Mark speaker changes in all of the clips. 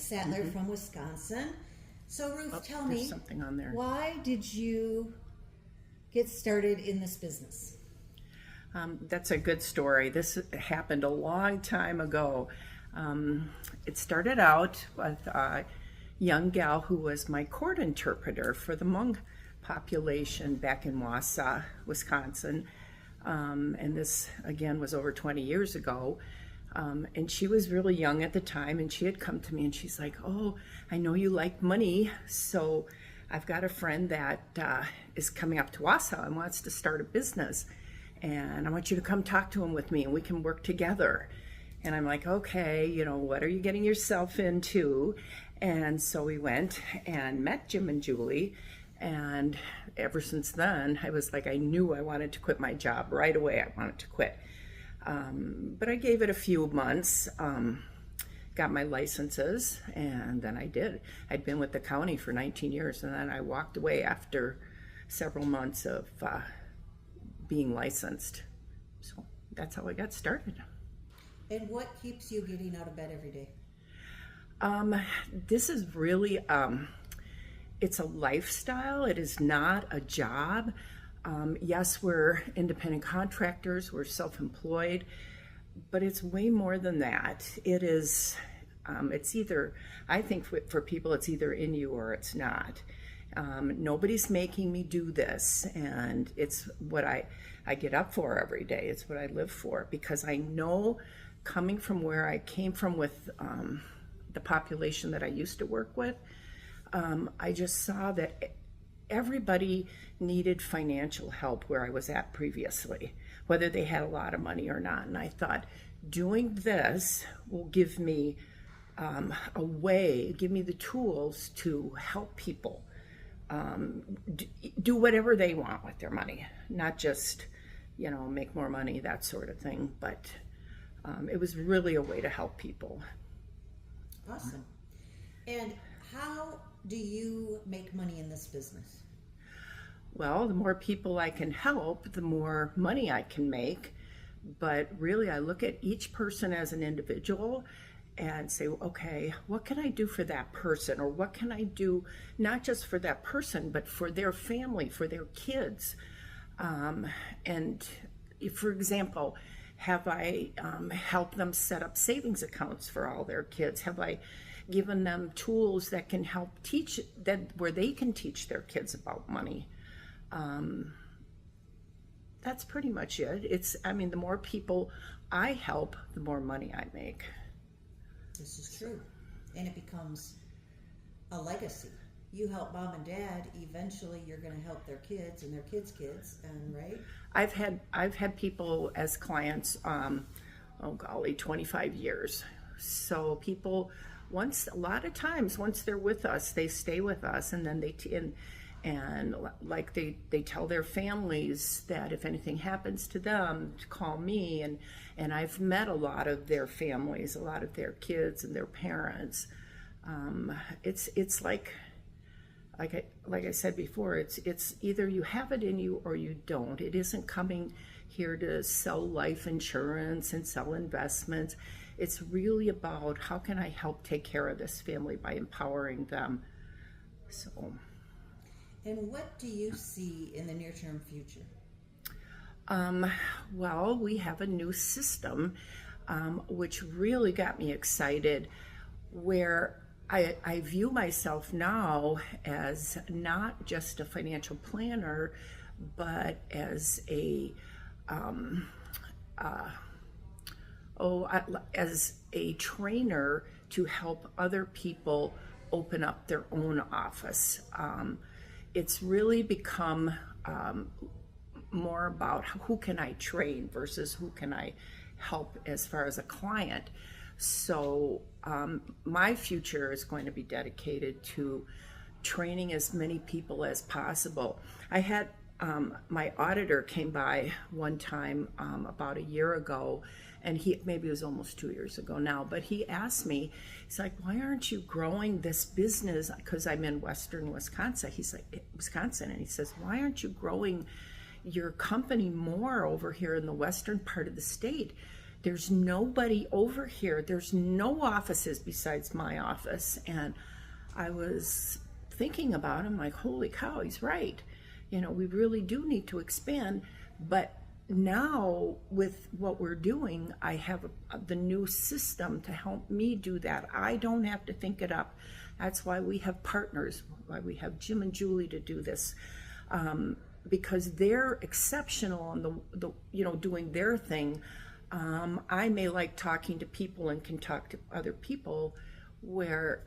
Speaker 1: Sattler from Wisconsin. So Ruth, tell me,
Speaker 2: something on there.
Speaker 1: Why did you get started in this business?
Speaker 2: That's a good story. This happened a long time ago. It started out with a young gal who was my court interpreter for the Hmong population back in Wausau, Wisconsin. And this, again, was over 20 years ago. And she was really young at the time, and she had come to me and she's like, oh, I know you like money, so I've got a friend that is coming up to Wausau and wants to start a business, and I want you to come talk to him with me and we can work together. And I'm like, okay, you know, what are you getting yourself into? And so we went and met Jim and Julie, and ever since then, I was like, I knew I wanted to quit my job right away. I wanted to quit. But I gave it a few months, got my licenses, and then I did. I'd been with the county for 19 years, and then I walked away after several months of being licensed. So that's how I got started.
Speaker 1: And what keeps you getting out of bed every day?
Speaker 2: This is really, it's a lifestyle. It is not a job. Yes, we're independent contractors, we're self-employed, but it's way more than that. It is, it's either, I think for people, it's either in you or it's not. Nobody's making me do this, and it's what I get up for every day. It's what I live for, because I know, coming from where I came from with the population that I used to work with, I just saw that everybody needed financial help where I was at previously, whether they had a lot of money or not. And I thought, doing this will give me a way, give me the tools to help people do whatever they want with their money, not just, you know, make more money, that sort of thing. But it was really a way to help people.
Speaker 1: Awesome. And how do you make money in this business?
Speaker 2: Well, the more people I can help, the more money I can make. But really, I look at each person as an individual and say, okay, what can I do for that person? Or what can I do not just for that person, but for their family, for their kids? And if, for example, have I helped them set up savings accounts for all their kids? Have I given them tools that can help teach, that where they can teach their kids about money? That's pretty much it. It's, I mean, the more people I help, the more money I make.
Speaker 1: This is true. And it becomes a legacy. You help mom and dad, eventually you're going to help their kids and their kids' kids, and right?
Speaker 2: I've had people as clients, oh golly, 25 years. So people, a lot of times, once they're with us, they stay with us, and then and like they tell their families that if anything happens to them, to call me, and I've met a lot of their families, a lot of their kids and their parents. It's like I said before, it's either you have it in you or you don't. It isn't coming here to sell life insurance and sell investments. It's really about how can I help take care of this family by empowering them. So.
Speaker 1: And what do you see in the near-term future?
Speaker 2: Well, we have a new system, which really got me excited, where I view myself now as not just a financial planner, but as as a trainer to help other people open up their own office. It's really become more about who can I train versus who can I help as far as a client. So my future is going to be dedicated to training as many people as possible. I had my auditor came by one time about a year ago, and maybe it was almost 2 years ago now, but he asked me, he's like, why aren't you growing this business? Because I'm in Western Wisconsin. He's like, Wisconsin, and he says, why aren't you growing your company more over here in the western part of the state? There's nobody over here. There's no offices besides my office. And I was thinking about him like, holy cow, he's right. We really do need to expand. But now with what we're doing, I have the new system to help me do that. I don't have to think it up. That's why we have partners, why we have Jim and Julie to do this, because they're exceptional on the doing their thing. I may like talking to people and can talk to other people where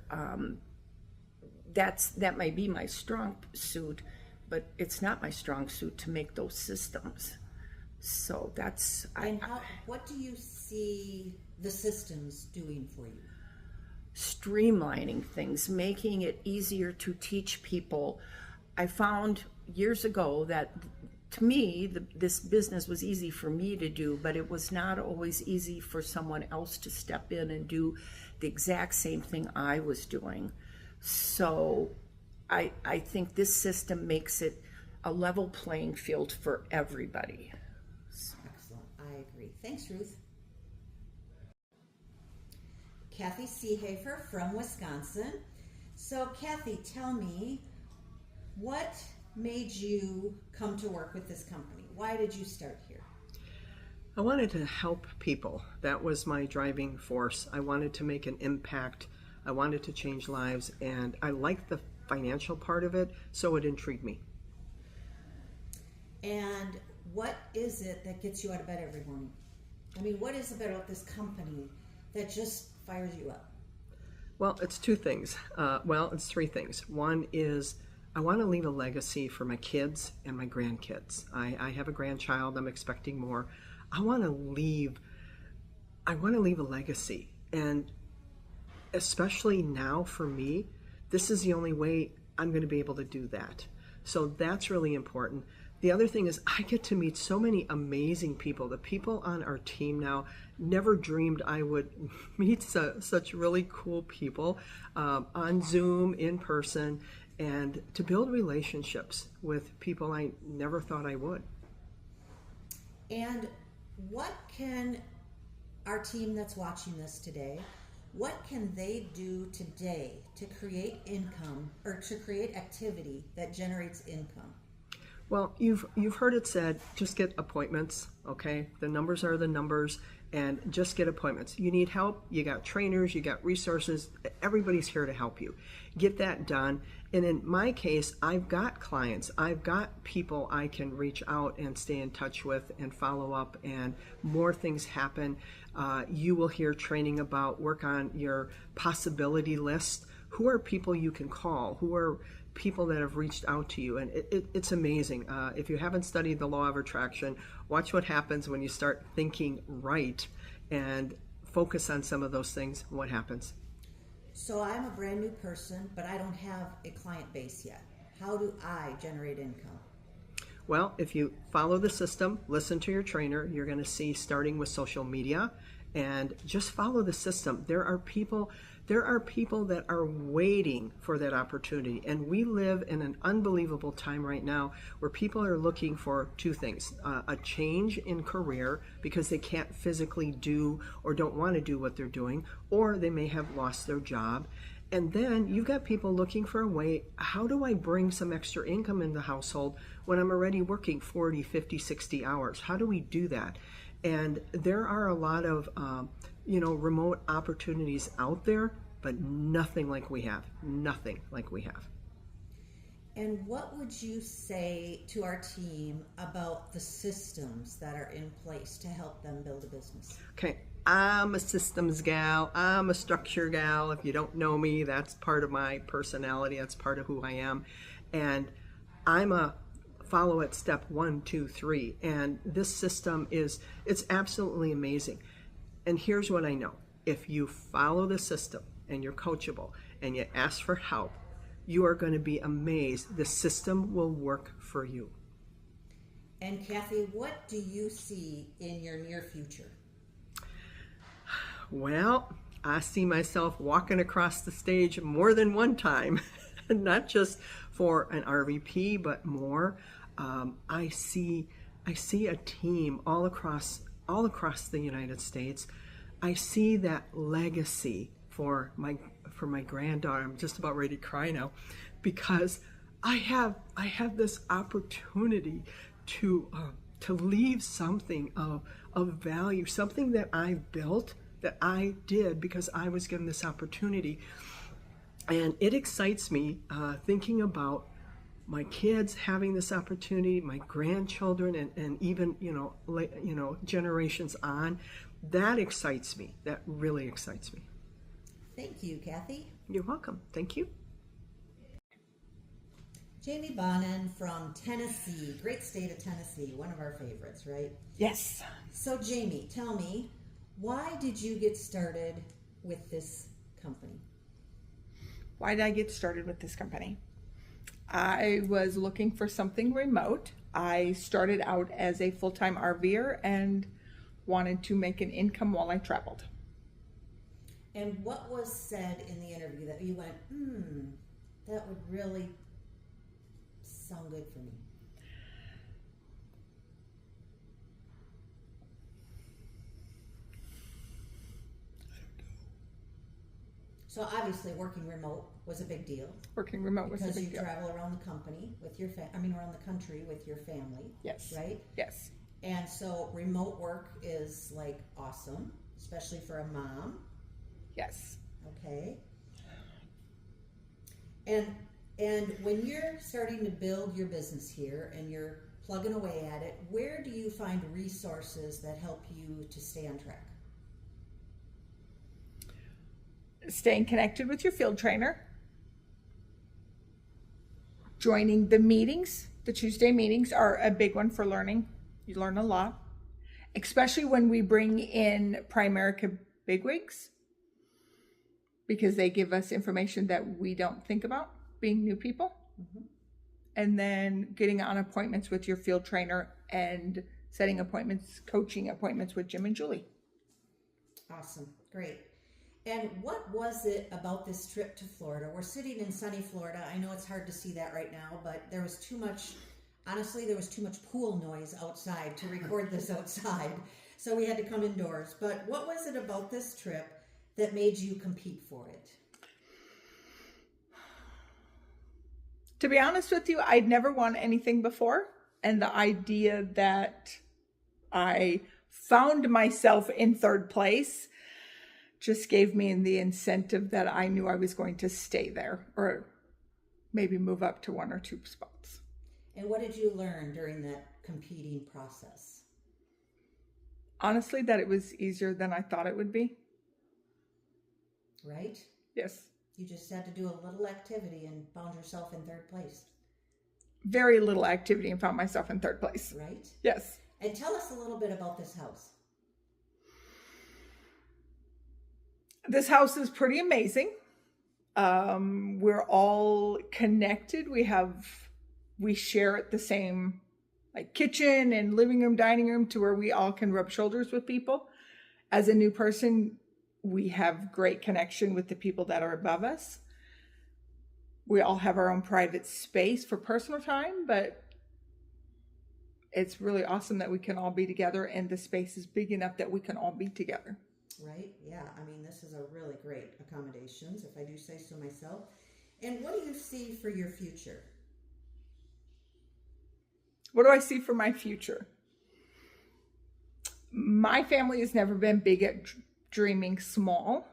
Speaker 2: that may be my strong suit, but it's not my strong suit to make those systems. So that's...
Speaker 1: what do you see the systems doing for you?
Speaker 2: Streamlining things, making it easier to teach people. I found years ago that to me, this business was easy for me to do, but it was not always easy for someone else to step in and do the exact same thing I was doing. So I think this system makes it a level playing field for everybody.
Speaker 1: Excellent. I agree. Thanks, Ruth. Kathy Seehafer from Wisconsin. So Kathy, tell me, what made you come to work with this company? Why did you start here?
Speaker 3: I wanted to help people. That was my driving force. I wanted to make an impact. I wanted to change lives, and I liked the financial part of it, so it intrigued me.
Speaker 1: And what is it that gets you out of bed every morning? I mean, what is it about this company that just fires you up?
Speaker 3: Well, it's two things. It's three things. One is I want to leave a legacy for my kids and my grandkids. I have a grandchild. I'm expecting more. I want to leave a legacy. And especially now for me, this is the only way I'm going to be able to do that. So that's really important. The other thing is I get to meet so many amazing people. The people on our team now, never dreamed I would meet such really cool people on Zoom, in person, and to build relationships with people I never thought I would.
Speaker 1: And what can our team that's watching this today, what can they do today to create income or to create activity that generates income?
Speaker 3: Well, you've heard it said, just get appointments, okay? The numbers are the numbers, and just get appointments. You need help, you got trainers, you got resources, everybody's here to help you. Get that done. And in my case, I've got clients, I've got people I can reach out and stay in touch with and follow up, and more things happen. You will hear training about work on your possibility list. Who are people you can call? Who are people that have reached out to you? And it's amazing. If you haven't studied the law of attraction, watch what happens when you start thinking right and focus on some of those things, what happens.
Speaker 1: So I'm a brand new person, but I don't have a client base yet. How do I generate income?
Speaker 3: Well, if you follow the system, listen to your trainer, you're going to see, starting with social media, and just follow the system. There are people that are waiting for that opportunity, and we live in an unbelievable time right now where people are looking for two things: a change in career because they can't physically do or don't want to do what they're doing, or they may have lost their job. And then you've got people looking for a way, how do I bring some extra income in the household when I'm already working 40, 50, 60 hours? How do we do that? And there are a lot of remote opportunities out there, but nothing like we have. Nothing like we have.
Speaker 1: And what would you say to our team about the systems that are in place to help them build a business?
Speaker 3: Okay, I'm a systems gal. I'm a structure gal. If you don't know me, that's part of my personality. That's part of who I am. And I'm a follow at step 1, 2, 3. And this system it's absolutely amazing. And here's what I know. If you follow the system and you're coachable and you ask for help, you are going to be amazed. The system will work for you.
Speaker 1: And Kathy, what do you see in your near future?
Speaker 3: Well, I see myself walking across the stage more than one time, not just for an RVP, but more. I see a team all across all across the United States. I see that legacy for my granddaughter. I'm just about ready to cry now, because I have this opportunity to leave something of value, something that I built, that I did because I was given this opportunity. And it excites me thinking about my kids having this opportunity, my grandchildren, and even generations on. That excites me. That really excites me.
Speaker 1: Thank you, Kathy.
Speaker 3: You're welcome. Thank you.
Speaker 1: Jamie Bonin from Tennessee, great state of Tennessee, one of our favorites, right?
Speaker 4: Yes.
Speaker 1: So Jamie, tell me, why did you get started with this company?
Speaker 4: Why did I get started with this company? I was looking for something remote. I started out as a full-time RVer and wanted to make an income while I traveled.
Speaker 1: And what was said in the interview that you went, that would really sound good for me? So obviously working remote was a big deal.
Speaker 4: Working remote was a
Speaker 1: because
Speaker 4: big
Speaker 1: you
Speaker 4: deal.
Speaker 1: travel around the company with your around the country with your family.
Speaker 4: Yes.
Speaker 1: Right?
Speaker 4: Yes.
Speaker 1: And so remote work is like awesome, especially for a mom.
Speaker 4: Yes.
Speaker 1: Okay. And when you're starting to build your business here and you're plugging away at it, where do you find resources that help you to stay on track?
Speaker 4: Staying connected with your field trainer. Joining the meetings. The Tuesday meetings are a big one for learning. You learn a lot, especially when we bring in Primerica bigwigs, because they give us information that we don't think about being new people. Mm-hmm. And then getting on appointments with your field trainer and setting appointments, coaching appointments with Jim and Julie.
Speaker 1: Awesome. Great. And what was it about this trip to Florida? We're sitting in sunny Florida. I know it's hard to see that right now, but there was too much pool noise outside to record this outside. So we had to come indoors. But what was it about this trip that made you compete for it?
Speaker 4: To be honest with you, I'd never won anything before. And the idea that I found myself in third place just gave me the incentive that I knew I was going to stay there or maybe move up to one or two spots.
Speaker 1: And what did you learn during that competing process?
Speaker 4: Honestly, that it was easier than I thought it would be.
Speaker 1: Right?
Speaker 4: Yes.
Speaker 1: You just had to do a little activity and found yourself in third place.
Speaker 4: Very little activity and found myself in third place.
Speaker 1: Right?
Speaker 4: Yes.
Speaker 1: And tell us a little bit about this house.
Speaker 4: This house is pretty amazing. We're all connected. We share the same kitchen and living room, dining room, to where we all can rub shoulders with people. As a new person, we have great connection with the people that are above us. We all have our own private space for personal time, but it's really awesome that we can all be together and the space is big enough that we can all be together.
Speaker 1: Right? Yeah. I mean, this is a really great accommodations, if I do say so myself. And what do you see for your future?
Speaker 4: What do I see for my future? My family has never been big at dreaming small.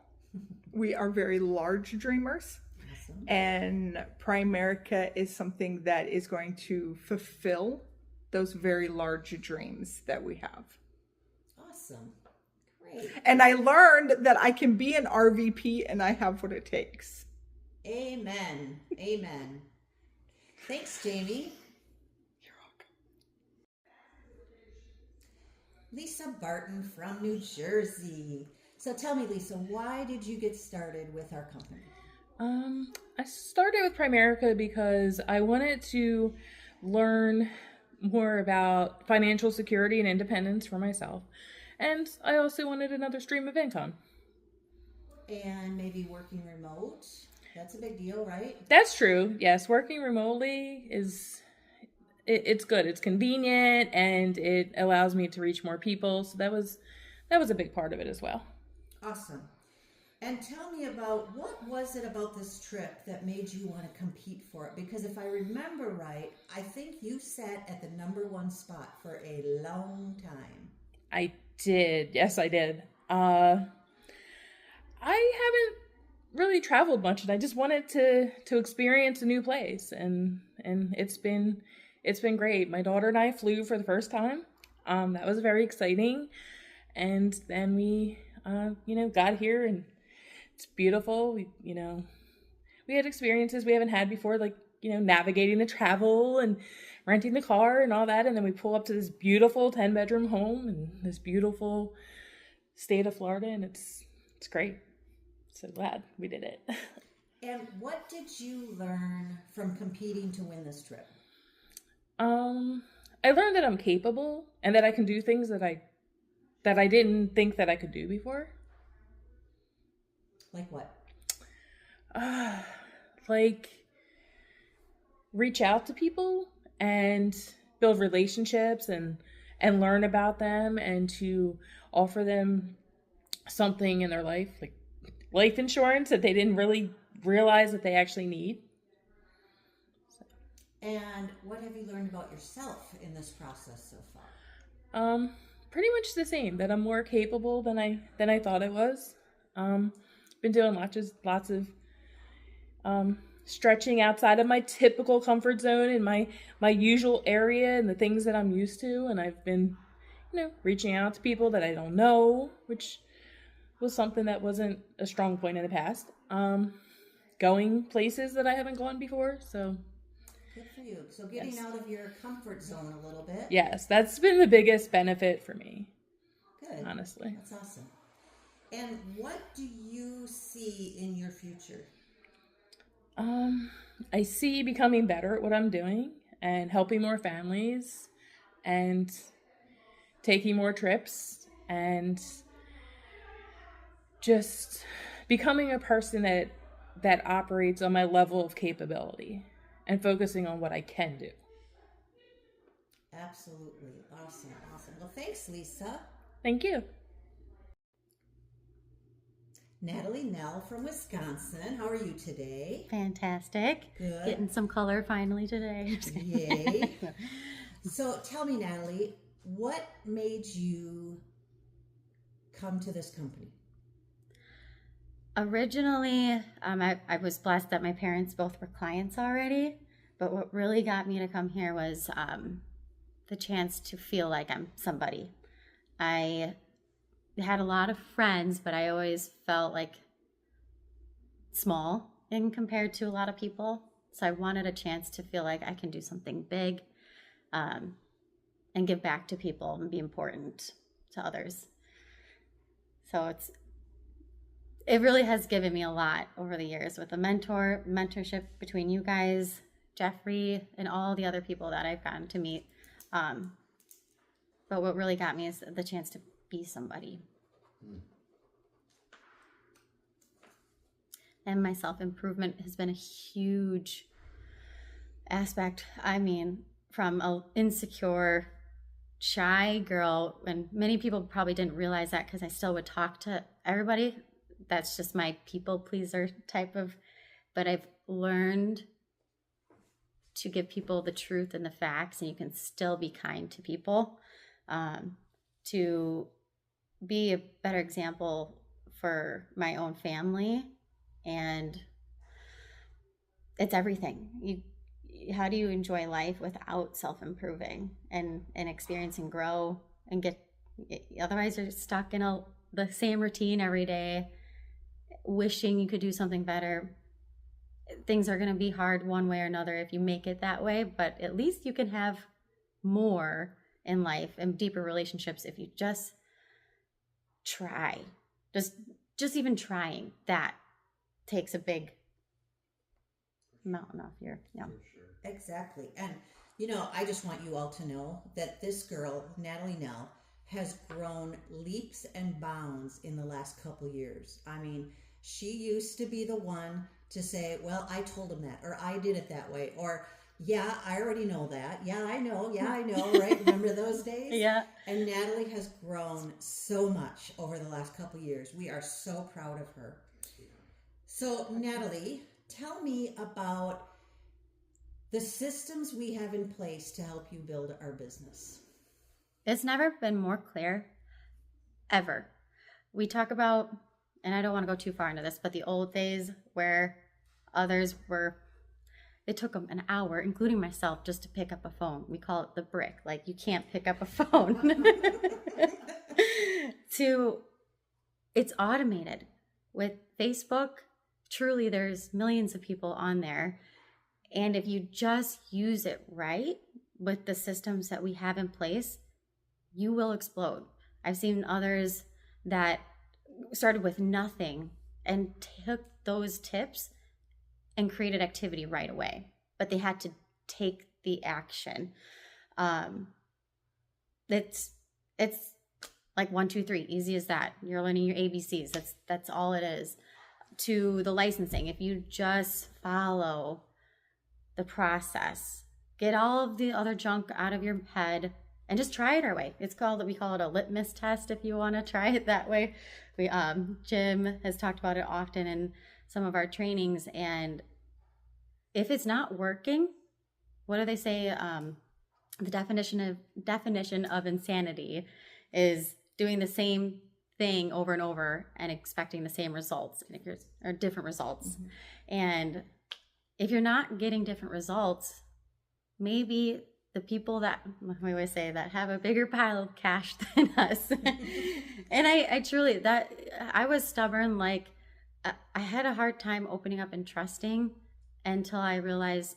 Speaker 4: We are very large dreamers. Awesome. And Primerica is something that is going to fulfill those very large dreams that we have.
Speaker 1: Awesome. Great.
Speaker 4: And I learned that I can be an RVP and I have what it takes.
Speaker 1: Amen. Amen. Thanks, Jamie.
Speaker 4: You're welcome.
Speaker 1: Lisa Barton from New Jersey. So tell me, Lisa, why did you get started with our company?
Speaker 5: I started with Primerica because I wanted to learn more about financial security and independence for myself. And I also wanted another stream of income.
Speaker 1: And maybe working remote. That's a big deal, right?
Speaker 5: That's true. Yes, working remotely it's good. It's convenient, and it allows me to reach more people. So that was a big part of it as well.
Speaker 1: Awesome. And tell me about, what was it about this trip that made you want to compete for it? Because if I remember right, I think you sat at the #1 spot for a long time.
Speaker 5: I did. Yes, I did. I haven't really traveled much, and I just wanted to experience a new place, and it's been great. My daughter and I flew for the first time. That was very exciting, and then we got here, and it's beautiful. We had experiences we haven't had before, like navigating the travel and renting the car and all that, and then we pull up to this beautiful 10-bedroom home in this beautiful state of Florida, and it's great. So glad we did it.
Speaker 1: And what did you learn from competing to win this trip?
Speaker 5: I learned that I'm capable and that I can do things that I didn't think that I could do before.
Speaker 1: Like what?
Speaker 5: Like reach out to people and build relationships and learn about them, and to offer them something in their life, like life insurance that they didn't really realize that they actually need.
Speaker 1: And what have you learned about yourself in this process so far?
Speaker 5: Pretty much the same, that I'm more capable than I thought I was. Been doing lots of stretching outside of my typical comfort zone in my usual area and the things that I'm used to, and I've been reaching out to people that I don't know, which was something that wasn't a strong point in the past. Going places that I haven't gone before, so
Speaker 1: good for you. So getting out of your comfort zone a little bit.
Speaker 5: Yes, that's been the biggest benefit for me.
Speaker 1: Good.
Speaker 5: Honestly.
Speaker 1: That's awesome. And what do you see in your future?
Speaker 5: I see becoming better at what I'm doing and helping more families and taking more trips and just becoming a person that operates on my level of capability and focusing on what I can do.
Speaker 1: Absolutely. Awesome. Well, thanks, Lisa.
Speaker 5: Thank you.
Speaker 1: Natalie Nell from Wisconsin. How are you today?
Speaker 6: Fantastic.
Speaker 1: Good.
Speaker 6: Getting some color finally today.
Speaker 1: Yay. So tell me, Natalie, what made you come to this company?
Speaker 6: Originally, I was blessed that my parents both were clients already, but what really got me to come here was the chance to feel like I'm somebody. I had a lot of friends, but I always felt like small in compared to a lot of people. So I wanted a chance to feel like I can do something big and give back to people and be important to others. So it really has given me a lot over the years with the mentorship between you guys, Jeffrey, and all the other people that I've gotten to meet. But what really got me is the chance to be somebody. And my self-improvement has been a huge aspect. I mean, from an insecure, shy girl, and many people probably didn't realize that because I still would talk to everybody. That's just my people pleaser type of, but I've learned to give people the truth and the facts, and you can still be kind to people, to be a better example for my own family. And it's everything. How do you enjoy life without self-improving and experience and grow and otherwise you're stuck in the same routine every day, wishing you could do something better. Things are going to be hard one way or another if you make it that way, but at least you can have more in life and deeper relationships if you just try. Just even trying, that takes a big mountain off your, yeah.
Speaker 1: Exactly. And, I just want you all to know that this girl, Natalie Nell, has grown leaps and bounds in the last couple years. I mean, she used to be the one to say, well, I told him that, or I did it that way, or, Yeah, I already know that. Yeah, I know. Yeah, I know. Right? Remember those days?
Speaker 6: Yeah.
Speaker 1: And Natalie has grown so much over the last couple years. We are so proud of her. So, Natalie, tell me about the systems we have in place to help you build our business.
Speaker 6: It's never been more clear, ever. We talk about, and I don't want to go too far into this, but the old days where others were, it took them an hour, including myself, just to pick up a phone. We call it the brick. Like, you can't pick up a phone. To, it's automated. With Facebook, truly there's millions of people on there. And if you just use it right with the systems that we have in place, you will explode. I've seen others that started with nothing and took those tips and created activity right away, but they had to take the action. It's like 1, 2, 3, easy as that. You're learning your ABCs. That's all it is. To the licensing, if you just follow the process, get all of the other junk out of your head, and just try it our way. We call it a litmus test if you want to try it that way. Jim has talked about it often in some of our trainings, and if it's not working, what do they say? The definition of insanity is doing the same thing over and over and expecting the same results or different results. Mm-hmm. And if you're not getting different results, maybe the people that we always say that have a bigger pile of cash than us. And I truly, I was stubborn. Like, I had a hard time opening up and trusting until I realized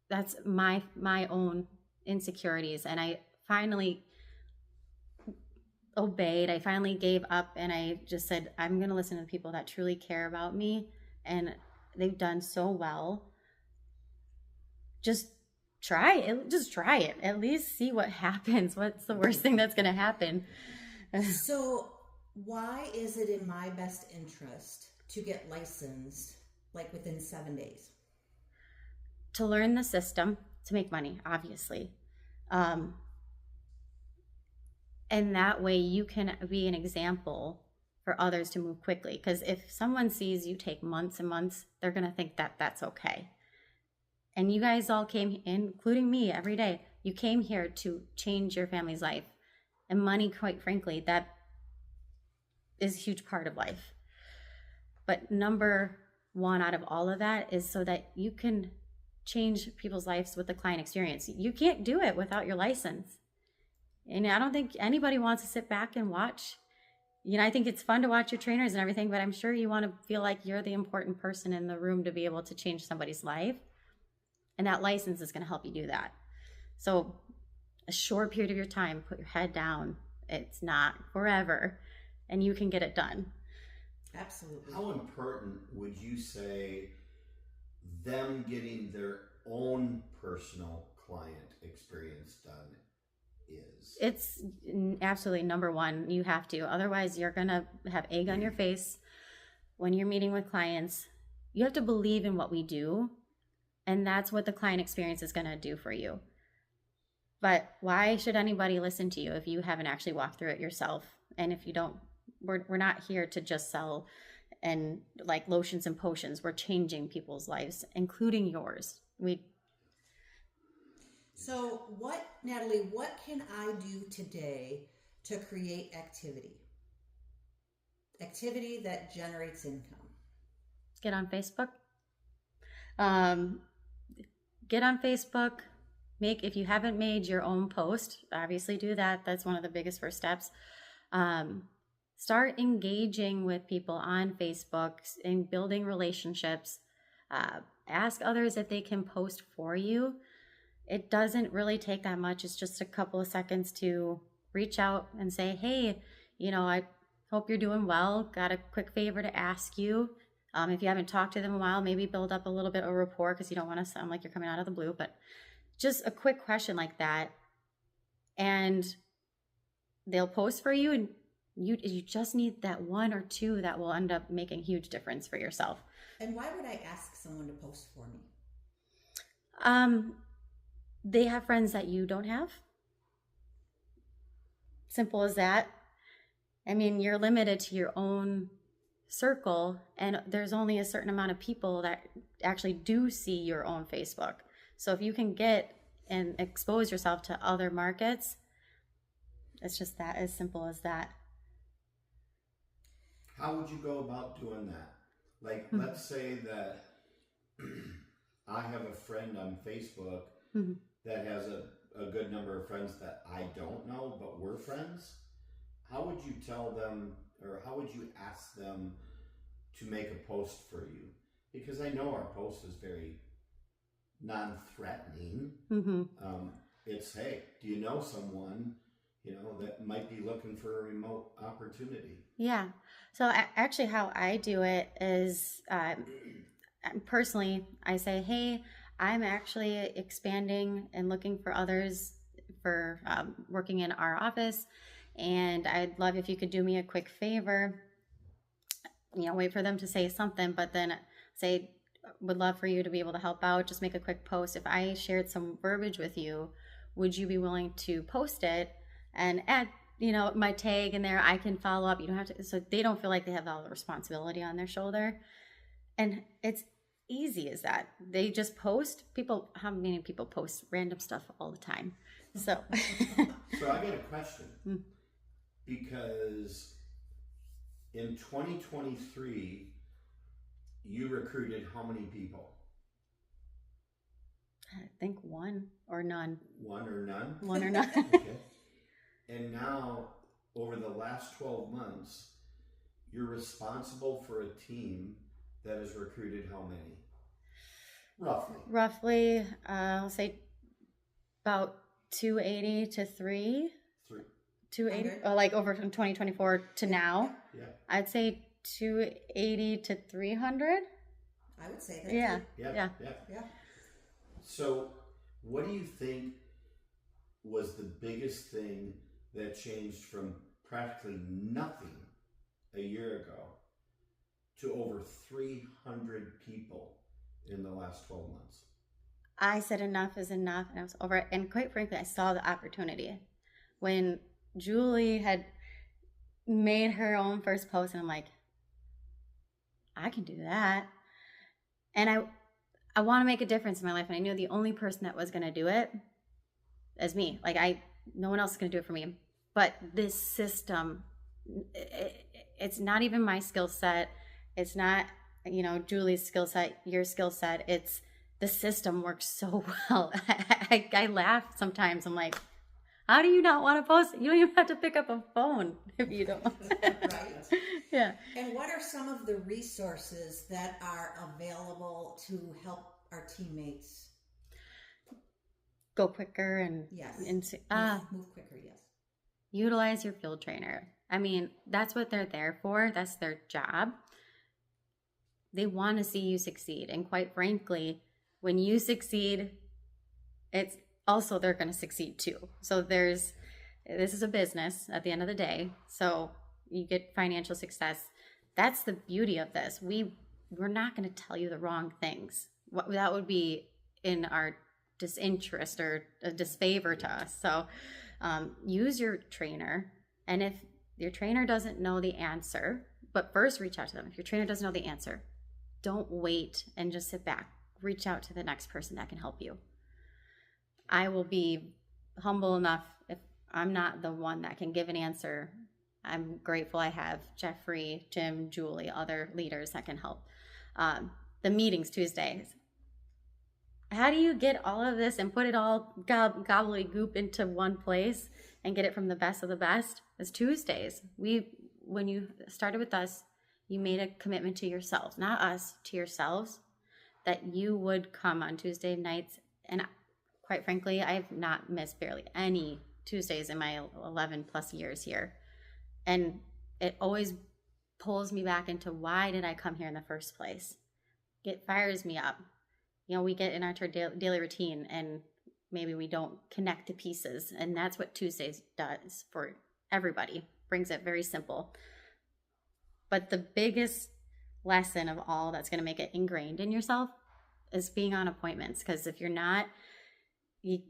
Speaker 6: that's my own insecurities. And I finally obeyed. I finally gave up, and I just said, I'm going to listen to the people that truly care about me. And they've done so well. Just try it. At least see what happens. What's the worst thing that's going to happen?
Speaker 1: So why is it in my best interest to get licensed like within 7 days?
Speaker 6: To learn the system, to make money, obviously. And that way you can be an example for others to move quickly. Because if someone sees you take months and months, they're going to think that that's okay. And you guys all came, including me, every day. You came here to change your family's life. And money, quite frankly, that is a huge part of life. But number one out of all of that is so that you can change people's lives with the client experience. You can't do it without your license. And I don't think anybody wants to sit back and watch. I think it's fun to watch your trainers and everything, but I'm sure you want to feel like you're the important person in the room to be able to change somebody's life. And that license is going to help you do that. So a short period of your time, put your head down. It's not forever, and you can get it done.
Speaker 1: Absolutely.
Speaker 7: How important would you say them getting their own personal client experience done is?
Speaker 6: It's absolutely number one. You have to. Otherwise, you're going to have egg on your face when you're meeting with clients. You have to believe in what we do, and that's what the client experience is going to do for you. But why should anybody listen to you if you haven't actually walked through it yourself? And if you don't, we're not here to just sell and like lotions and potions. We're changing people's lives, including yours.
Speaker 1: So Natalie, what can I do today to create activity? Activity that generates income.
Speaker 6: Get on Facebook. Get on Facebook. If you haven't made your own post, obviously do that. That's one of the biggest first steps. Start engaging with people on Facebook and building relationships. Ask others if they can post for you. It doesn't really take that much. It's just a couple of seconds to reach out and say, hey, I hope you're doing well. Got a quick favor to ask you. If you haven't talked to them in a while, maybe build up a little bit of rapport because you don't want to sound like you're coming out of the blue, but just a quick question like that. And they'll post for you, and you just need that one or two that will end up making a huge difference for yourself.
Speaker 1: And why would I ask someone to post for me?
Speaker 6: They have friends that you don't have. Simple as that. I mean, you're limited to your own circle, and there's only a certain amount of people that actually do see your own Facebook. So if you can get and expose yourself to other markets, it's just that, as simple as that.
Speaker 7: How would you go about doing that? Like, let's say that I have a friend on Facebook that has a good number of friends that I don't know, but we're friends. How would you tell them, or how would you ask them to make a post for you? Because I know our post is very non-threatening. It's, hey, do you know someone, that might be looking for a remote opportunity?
Speaker 6: Yeah. So actually how I do it is, personally, I say, hey, I'm actually expanding and looking for others for working in our office. And I'd love if you could do me a quick favor, wait for them to say something, but then say, would love for you to be able to help out. Just make a quick post. If I shared some verbiage with you, would you be willing to post it and add, my tag in there? I can follow up. You don't have to, so they don't feel like they have all the responsibility on their shoulder. And it's easy as that. They just post. How many people post random stuff all the time? So,
Speaker 7: So I got a question. Because in 2023, you recruited how many people?
Speaker 6: I think one or none.
Speaker 7: One or none?
Speaker 6: One or none.
Speaker 7: Okay. And now, over the last 12 months, you're responsible for a team that has recruited how many? Roughly.
Speaker 6: Roughly, I'll say about 280 to 3. 280, like over from 2024 to now.
Speaker 7: Yeah.
Speaker 6: I'd say 280 to 300.
Speaker 1: I would say that.
Speaker 6: Yeah.
Speaker 7: So, what do you think was the biggest thing that changed from practically nothing a year ago to over 300 people in the last 12 months?
Speaker 6: I said enough is enough, and I was over it. And quite frankly, I saw the opportunity when Julie had made her own first post, and I'm like, I can do that. And I want to make a difference in my life, and I knew the only person that was going to do it is me. Like, no one else is going to do it for me. But this system, it's not even my skill set. It's not, Julie's skill set, your skill set. It's the system works so well. I laugh sometimes. I'm like, how do you not want to post? You don't even have to pick up a phone if you don't.
Speaker 1: Right.
Speaker 6: Yeah.
Speaker 1: And what are some of the resources that are available to help our teammates
Speaker 6: go quicker and
Speaker 1: move quicker? Yes.
Speaker 6: Utilize your field trainer. I mean, that's what they're there for. That's their job. They want to see you succeed. And quite frankly, when you succeed, it's also they're going to succeed too. So this is a business at the end of the day. So you get financial success. That's the beauty of this. We're not going to tell you the wrong things. That would be in our disinterest or a disfavor to us. So use your trainer. And if your trainer doesn't know the answer, but first reach out to them. If your trainer doesn't know the answer, don't wait and just sit back. Reach out to the next person that can help you. I will be humble enough if I'm not the one that can give an answer. I'm grateful I have Jeffrey, Jim, Julie, other leaders that can help. The meetings Tuesdays. How do you get all of this and put it all gobbledygook into one place and get it from the best of the best? It's Tuesdays. When you started with us, you made a commitment to yourselves, not us, to yourselves, that you would come on Tuesday nights. And quite frankly, I have not missed barely any Tuesdays in my 11 plus years here. And it always pulls me back into why did I come here in the first place? It fires me up. We get in our daily routine and maybe we don't connect the pieces. And that's what Tuesdays does for everybody. Brings it very simple. But the biggest lesson of all that's going to make it ingrained in yourself is being on appointments, because if you're not, you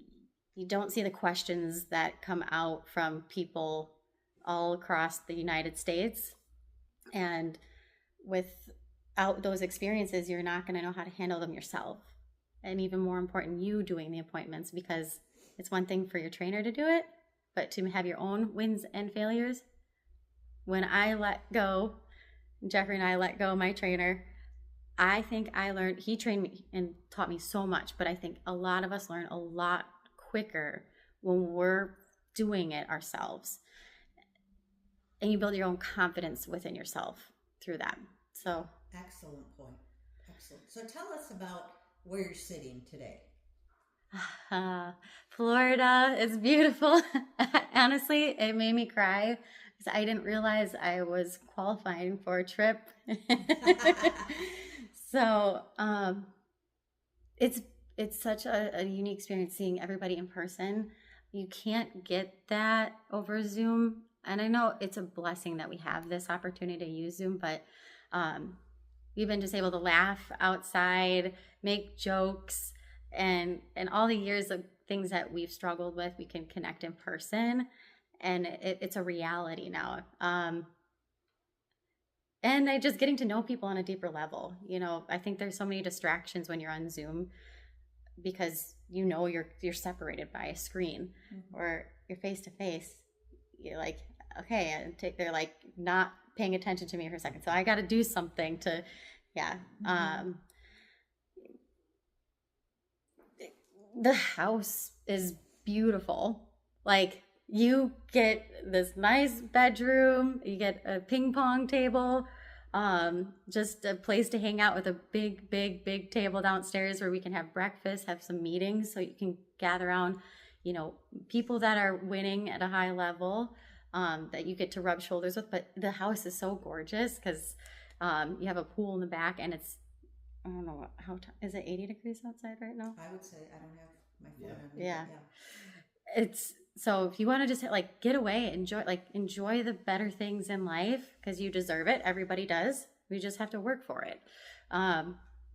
Speaker 6: don't see the questions that come out from people all across the United States. And without those experiences, you're not going to know how to handle them yourself. And even more important, you doing the appointments, because it's one thing for your trainer to do it, but to have your own wins and failures. When I let go, Jeffrey and I let go of my trainer, I think he trained me and taught me so much, but I think a lot of us learn a lot quicker when we're doing it ourselves. And you build your own confidence within yourself through that. So
Speaker 1: excellent point. Excellent. So tell us about where you're sitting today.
Speaker 6: Florida is beautiful. Honestly, it made me cry because I didn't realize I was qualifying for a trip. So it's such a unique experience seeing everybody in person. You can't get that over Zoom. And I know it's a blessing that we have this opportunity to use Zoom, but we've been just able to laugh outside, make jokes, and all the years of things that we've struggled with, we can connect in person, and it's a reality now. And just getting to know people on a deeper level. You know, I think there's so many distractions when you're on Zoom because you're separated by a screen, or you're face to face. You're like, okay, they're like not paying attention to me for a second, so I got to do something to, The house is beautiful. Like, you get this nice bedroom, you get a ping pong table, just a place to hang out with a big table downstairs where we can have breakfast, have some meetings, so you can gather around, people that are winning at a high level, that you get to rub shoulders with. But the house is so gorgeous because you have a pool in the back, and it's, I don't know is it 80 degrees outside right now?
Speaker 1: I would say, I don't have my phone on me.
Speaker 6: Yeah. It's, so if you want to just get away, enjoy the better things in life, because you deserve it. Everybody does. We just have to work for it.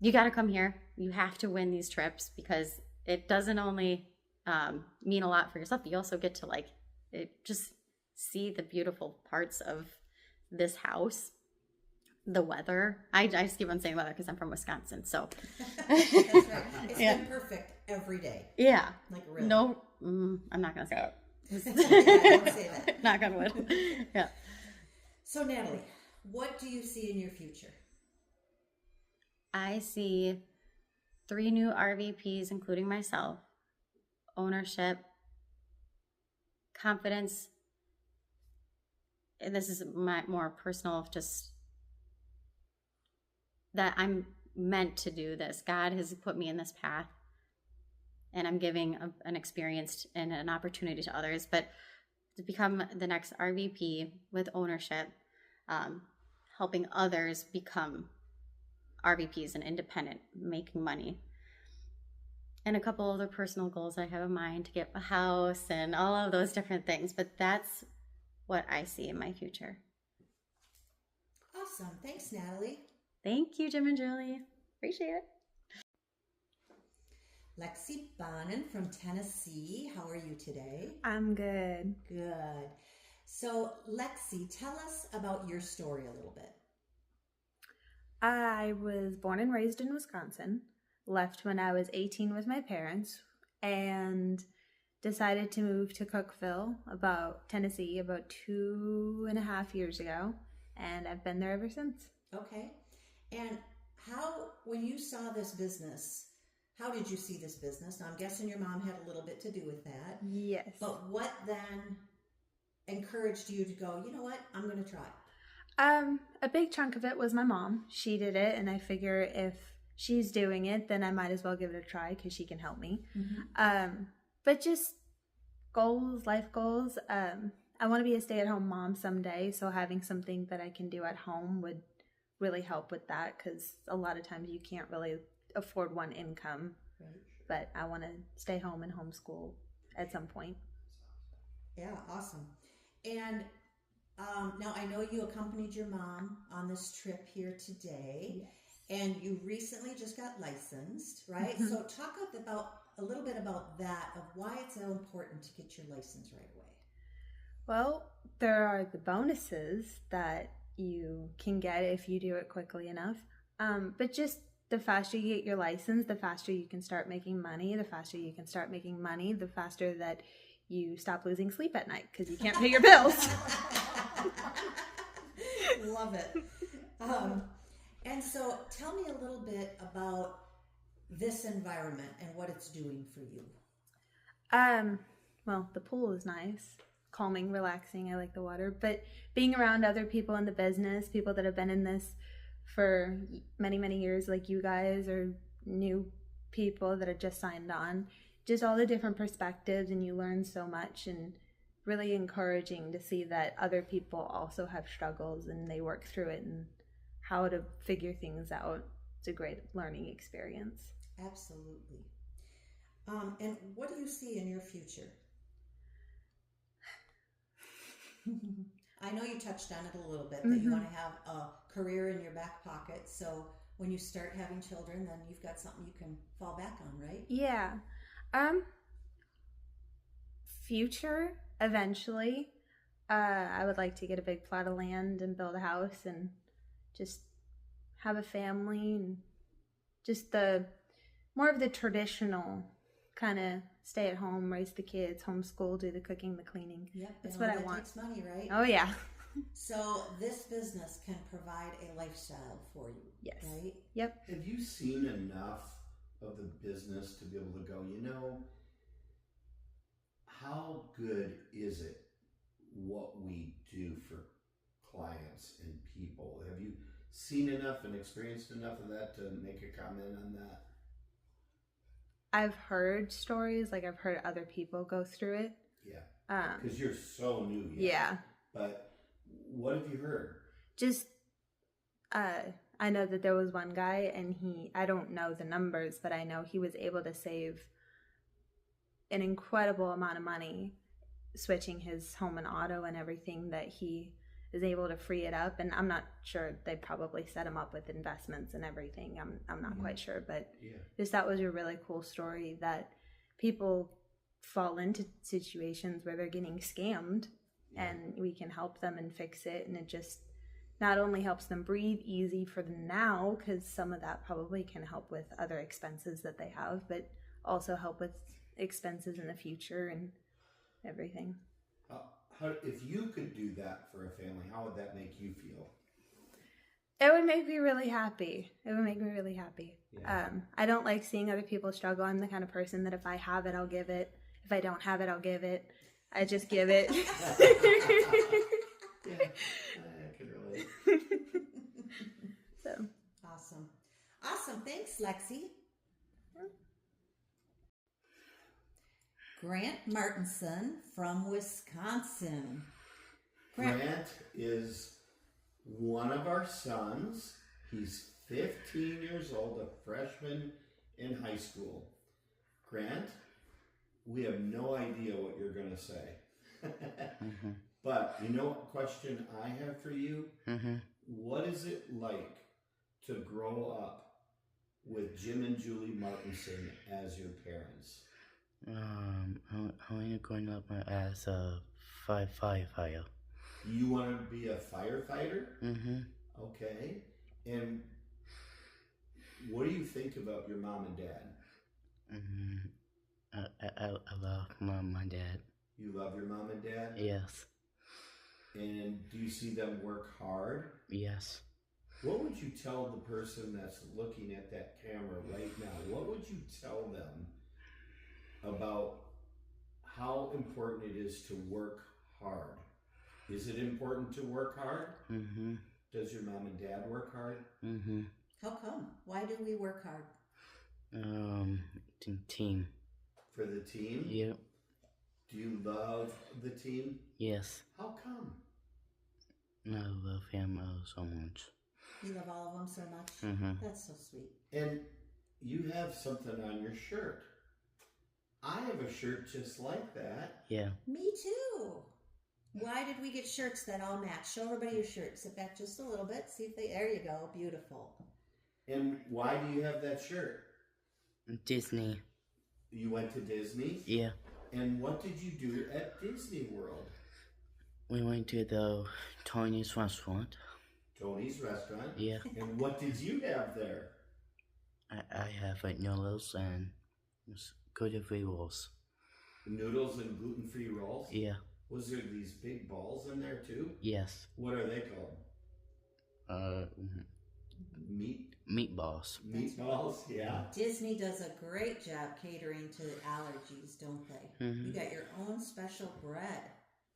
Speaker 6: You got to come here. You have to win these trips, because it doesn't only mean a lot for yourself. You also get to just see the beautiful parts of this house. The weather. I just keep on saying weather because I'm from Wisconsin. So
Speaker 1: that's right. It's been perfect every day.
Speaker 6: Yeah.
Speaker 1: Like, really.
Speaker 6: No, I'm not gonna say it.
Speaker 1: Don't say that.
Speaker 6: Knock on wood. Yeah.
Speaker 1: So Natalie, what do you see in your future?
Speaker 6: I see 3 new RVPs, including myself, ownership, confidence. And this is my more personal, just that I'm meant to do this. God has put me in this path, and I'm giving an experience and an opportunity to others, but to become the next RVP with ownership, helping others become RVPs and independent, making money. And a couple other personal goals I have in mind, to get a house and all of those different things, but that's what I see in my future.
Speaker 1: Awesome. Thanks, Natalie.
Speaker 6: Thank you, Jim and Julie. Appreciate it.
Speaker 1: Lexi Bonin from Tennessee. How are you today?
Speaker 8: I'm good.
Speaker 1: Good. So, Lexi, tell us about your story a little bit.
Speaker 8: I was born and raised in Wisconsin, left when I was 18 with my parents, and decided to move to Cookeville, Tennessee, about 2.5 years ago, and I've been there ever since.
Speaker 1: Okay. And when you saw this business, how did you see this business? Now, I'm guessing your mom had a little bit to do with that.
Speaker 8: Yes.
Speaker 1: But what then encouraged you to go, you know what, I'm going to try?
Speaker 8: A big chunk of it was my mom. She did it, and I figure if she's doing it, then I might as well give it a try because she can help me. Mm-hmm. But just goals, life goals. I want to be a stay-at-home mom someday, so having something that I can do at home would really help with that, because a lot of times you can't really afford one income. Right. But I want to stay home and homeschool at some point.
Speaker 1: Yeah, awesome. And now I know you accompanied your mom on this trip here today. Yes. and you recently just got licensed, right? So talk about a little bit about that, of why it's so important to get your license right away.
Speaker 8: Well, there are the bonuses that you can get if you do it quickly enough. But just the faster you get your license, the faster you can start making money. The faster you can start making money, the faster that you stop losing sleep at night because you can't pay your bills.
Speaker 1: Love it. And so tell me a little bit about this environment and what it's doing for you.
Speaker 8: Well, the pool is nice, calming, relaxing. I like the water, but being around other people in the business, people that have been in this for many, many years, like you guys, or new people that have just signed on, just all the different perspectives, and you learn so much, and really encouraging to see that other people also have struggles and they work through it and how to figure things out. It's a great learning experience.
Speaker 1: Absolutely. And what do you see in your future? I know you touched on it a little bit, that you want to have a career in your back pocket. So when you start having children, then you've got something you can fall back on, right?
Speaker 8: Yeah. Future, eventually, I would like to get a big plot of land and build a house and just have a family, and just the more of the traditional kind of stay at home, raise the kids, homeschool, do the cooking, the cleaning.
Speaker 1: Yep,
Speaker 8: that's what I want.
Speaker 1: Takes money, right?
Speaker 8: Oh yeah.
Speaker 1: So this business can provide a lifestyle for you.
Speaker 8: Yes.
Speaker 1: Right?
Speaker 8: Yep.
Speaker 7: Have you seen enough of the business to be able to go, how good is it what we do for clients and people? Have you seen enough and experienced enough of that to make a comment on that?
Speaker 8: I've heard stories, like I've heard other people go through it.
Speaker 7: Yeah. Because you're so new yet.
Speaker 8: Yeah.
Speaker 7: But what have you heard?
Speaker 8: Just, I know that there was one guy, and I don't know the numbers, but I know he was able to save an incredible amount of money switching his home and auto and everything, that he is able to free it up. And I'm not sure, they probably set him up with investments and everything. I'm not quite sure, but just that was a really cool story, that people fall into situations where they're getting scammed, and we can help them and fix it. And it just not only helps them breathe easy for the now, because some of that probably can help with other expenses that they have, but also help with expenses in the future and everything.
Speaker 7: If you could do that for a family, how would that make you feel?
Speaker 8: It would make me really happy. It would make me really happy.
Speaker 7: Yeah.
Speaker 8: I don't like seeing other people struggle. I'm the kind of person that if I have it, I'll give it. If I don't have it, I'll give it. I just give it.
Speaker 7: Yeah, I can relate.
Speaker 8: So
Speaker 1: Awesome. Thanks, Lexi. Grant Martinson from Wisconsin.
Speaker 7: Grant is one of our sons. He's 15 years old, a freshman in high school. Grant, we have no idea what you're going to say. But you know what question I have for you? What is it like to grow up with Jim and Julie Martinson as your parents?
Speaker 9: I'm going up as a firefighter.
Speaker 7: You want to be a firefighter? Okay. And what do you think about your mom and dad?
Speaker 9: I love mom and dad.
Speaker 7: You love your mom and dad?
Speaker 9: Yes.
Speaker 7: And do you see them work hard?
Speaker 9: Yes.
Speaker 7: What would you tell the person that's looking at that camera right now? What would you tell them about how important it is to work hard? Is it important to work hard? Does your mom and dad work hard?
Speaker 1: How come? Why do we work hard?
Speaker 9: Team.
Speaker 7: For the team?
Speaker 9: Yep.
Speaker 7: Do you love the team?
Speaker 9: Yes.
Speaker 7: How come?
Speaker 9: I love him so much.
Speaker 1: You love all of them so much? That's so sweet.
Speaker 7: And you have something on your shirt. I have a shirt just like that.
Speaker 9: Yeah.
Speaker 1: Me too. Why did we get shirts that all match? Show everybody your shirt. Sit back just a little bit. See if they... There you go. Beautiful.
Speaker 7: And why do you have that shirt?
Speaker 9: Disney.
Speaker 7: You went to Disney?
Speaker 9: Yeah.
Speaker 7: And what did you do at Disney World?
Speaker 9: We went to the Tony's restaurant.
Speaker 7: Tony's restaurant?
Speaker 9: Yeah.
Speaker 7: And what did you have there?
Speaker 9: I have like noodles and gluten-free rolls.
Speaker 7: Noodles and gluten-free rolls?
Speaker 9: Yeah.
Speaker 7: Was there these big balls in there too?
Speaker 9: Yes.
Speaker 7: What are they called?
Speaker 9: Meatballs.
Speaker 7: Meatballs, yeah.
Speaker 1: Disney does a great job catering to allergies, don't they?
Speaker 9: Mm-hmm.
Speaker 1: You got your own special bread.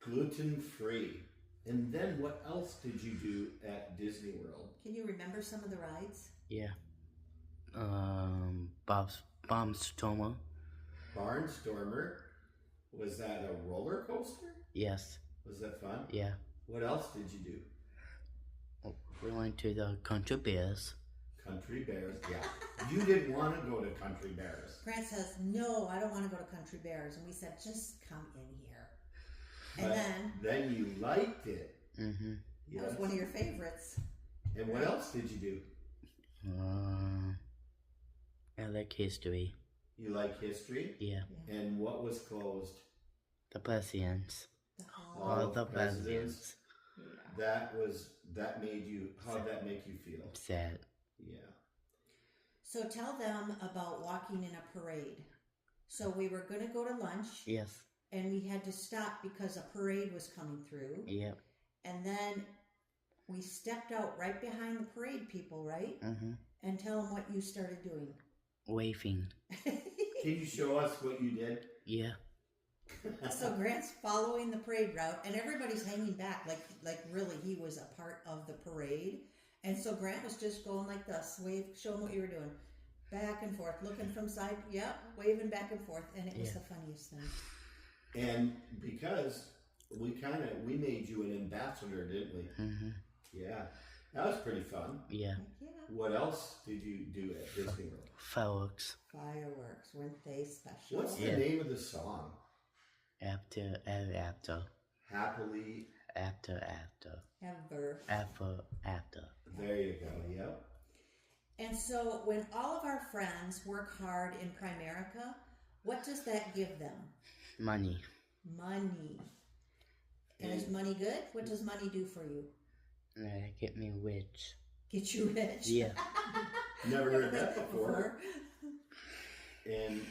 Speaker 7: Gluten-free. And then what else did you do at Disney World?
Speaker 1: Can you remember some of the rides?
Speaker 9: Yeah. Barnstormer.
Speaker 7: Barnstormer? Was that a roller coaster?
Speaker 9: Yes.
Speaker 7: Was that fun?
Speaker 9: Yeah.
Speaker 7: What else did you do?
Speaker 9: We went to the Country Bears.
Speaker 7: Country Bears, yeah. You didn't want to go to Country Bears.
Speaker 1: Grant says, no, I don't want to go to Country Bears. And we said, just come in here. And
Speaker 7: But then you liked it.
Speaker 9: Mm-hmm.
Speaker 7: Yes.
Speaker 1: that was one of your favorites.
Speaker 7: And what else did you do?
Speaker 9: I like history.
Speaker 7: You like history?
Speaker 9: Yeah.
Speaker 7: And what was closed?
Speaker 9: The presidents.
Speaker 1: The hall.
Speaker 7: All
Speaker 9: the
Speaker 7: presidents. That made you, how'd that make you feel?
Speaker 9: Sad.
Speaker 7: Yeah.
Speaker 1: So tell them about walking in a parade. So we were going to go to lunch.
Speaker 9: Yes.
Speaker 1: And we had to stop because a parade was coming through.
Speaker 9: Yep.
Speaker 1: And then we stepped out right behind the parade people, right?
Speaker 9: Mm-hmm.
Speaker 1: And tell them what you started doing.
Speaker 9: Waving.
Speaker 7: Can you show us what you did?
Speaker 9: Yeah.
Speaker 1: So Grant's following the parade route, and everybody's hanging back, like really he was a part of the parade. And so Grant was just going like this, show him what you were doing, back and forth, looking from side, waving back and forth, and it was the funniest thing.
Speaker 7: And because we made you an ambassador, didn't we?
Speaker 9: Mm-hmm.
Speaker 7: Yeah, that was pretty fun.
Speaker 9: Yeah.
Speaker 1: Yeah.
Speaker 7: What else did you do at Disney World?
Speaker 9: Fireworks.
Speaker 1: Fireworks, weren't they special?
Speaker 7: What's the name of the song?
Speaker 9: After.
Speaker 7: Happily.
Speaker 9: After.
Speaker 1: Ever.
Speaker 7: There you go. Yep.
Speaker 1: And so when all of our friends work hard in Primerica, what does that give them?
Speaker 9: Money.
Speaker 1: Money. And is money good? What does money do for you?
Speaker 9: Get me rich.
Speaker 1: Get you rich.
Speaker 9: Yeah.
Speaker 7: Never heard that before. And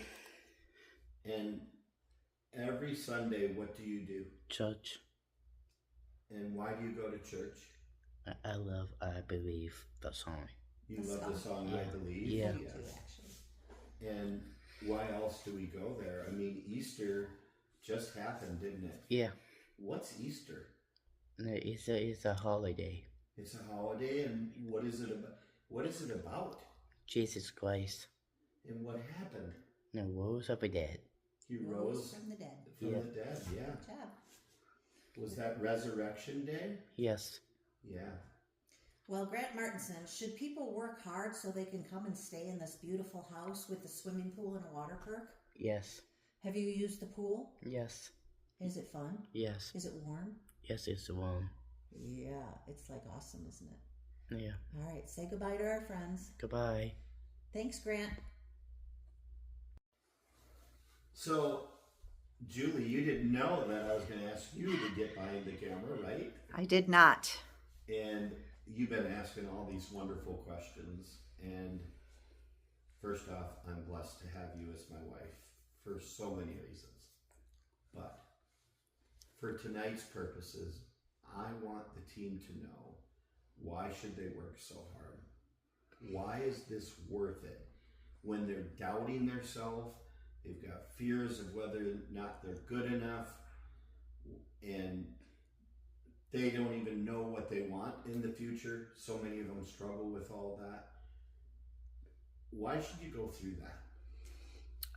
Speaker 7: every Sunday, what do you do?
Speaker 9: Church.
Speaker 7: And why do you go to church?
Speaker 9: I love I Believe the song.
Speaker 7: You love the song I Believe?
Speaker 9: Yeah.
Speaker 1: Actually.
Speaker 7: And why else do we go there? I mean, Easter just happened, didn't it?
Speaker 9: Yeah.
Speaker 7: What's Easter?
Speaker 9: It's a holiday.
Speaker 7: It's a holiday, and what is it about? What is it about?
Speaker 9: Jesus Christ.
Speaker 7: And what happened?
Speaker 9: And rose of the dead.
Speaker 7: He rose
Speaker 1: from the dead.
Speaker 7: From the dead, yeah.
Speaker 1: Good job.
Speaker 7: Was that Resurrection Day?
Speaker 9: Yes.
Speaker 7: Yeah.
Speaker 1: Well, Grant Martinson, should people work hard so they can come and stay in this beautiful house with a swimming pool and a water park?
Speaker 9: Yes.
Speaker 1: Have you used the pool?
Speaker 9: Yes.
Speaker 1: Is it fun?
Speaker 9: Yes.
Speaker 1: Is it warm?
Speaker 9: Yes, it's warm.
Speaker 1: Yeah, it's like awesome, isn't it?
Speaker 9: Yeah.
Speaker 1: All right, say goodbye to our friends.
Speaker 9: Goodbye.
Speaker 1: Thanks, Grant.
Speaker 7: So, Julie, you didn't know that I was going to ask you to get behind the camera, right?
Speaker 8: I did not.
Speaker 7: And you've been asking all these wonderful questions. And first off, I'm blessed to have you as my wife for so many reasons. But for tonight's purposes, I want the team to know, why should they work so hard? Why is this worth it? When they're doubting themselves, they've got fears of whether or not they're good enough, and they don't even know what they want in the future. So many of them struggle with all that. Why should you go through that?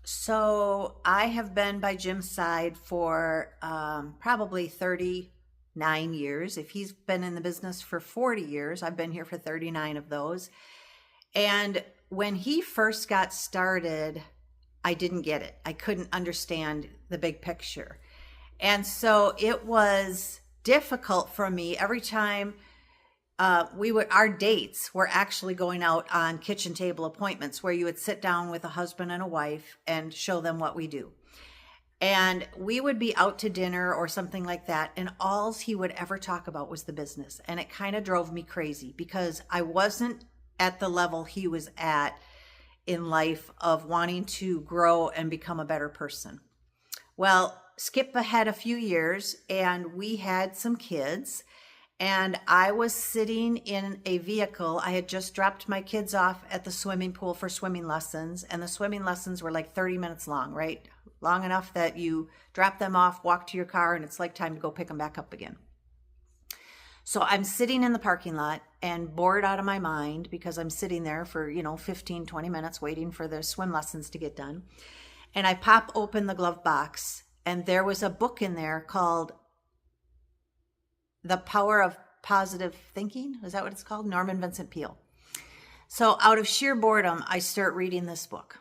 Speaker 8: So I have been by Jim's side for probably 39 years. If he's been in the business for 40 years, I've been here for 39 of those. And when he first got started, I didn't get it. I couldn't understand the big picture. And so it was difficult for me every time
Speaker 1: our dates were actually going out on kitchen table appointments where you would sit down with a husband and a wife and show them what we do. And we would be out to dinner or something like that, and all he would ever talk about was the business. And it kind of drove me crazy because I wasn't at the level he was at in life of wanting to grow and become a better person. Well, skip ahead a few years, and we had some kids, and I was sitting in a vehicle. I had just dropped my kids off at the swimming pool for swimming lessons, and the swimming lessons were like 30 minutes long, right? Long enough that you drop them off, walk to your car, and it's like time to go pick them back up again. So I'm sitting in the parking lot and bored out of my mind because I'm sitting there for, 15, 20 minutes waiting for the swim lessons to get done. And I pop open the glove box, and there was a book in there called The Power of Positive Thinking. Is that what it's called? Norman Vincent Peale. So out of sheer boredom, I start reading this book.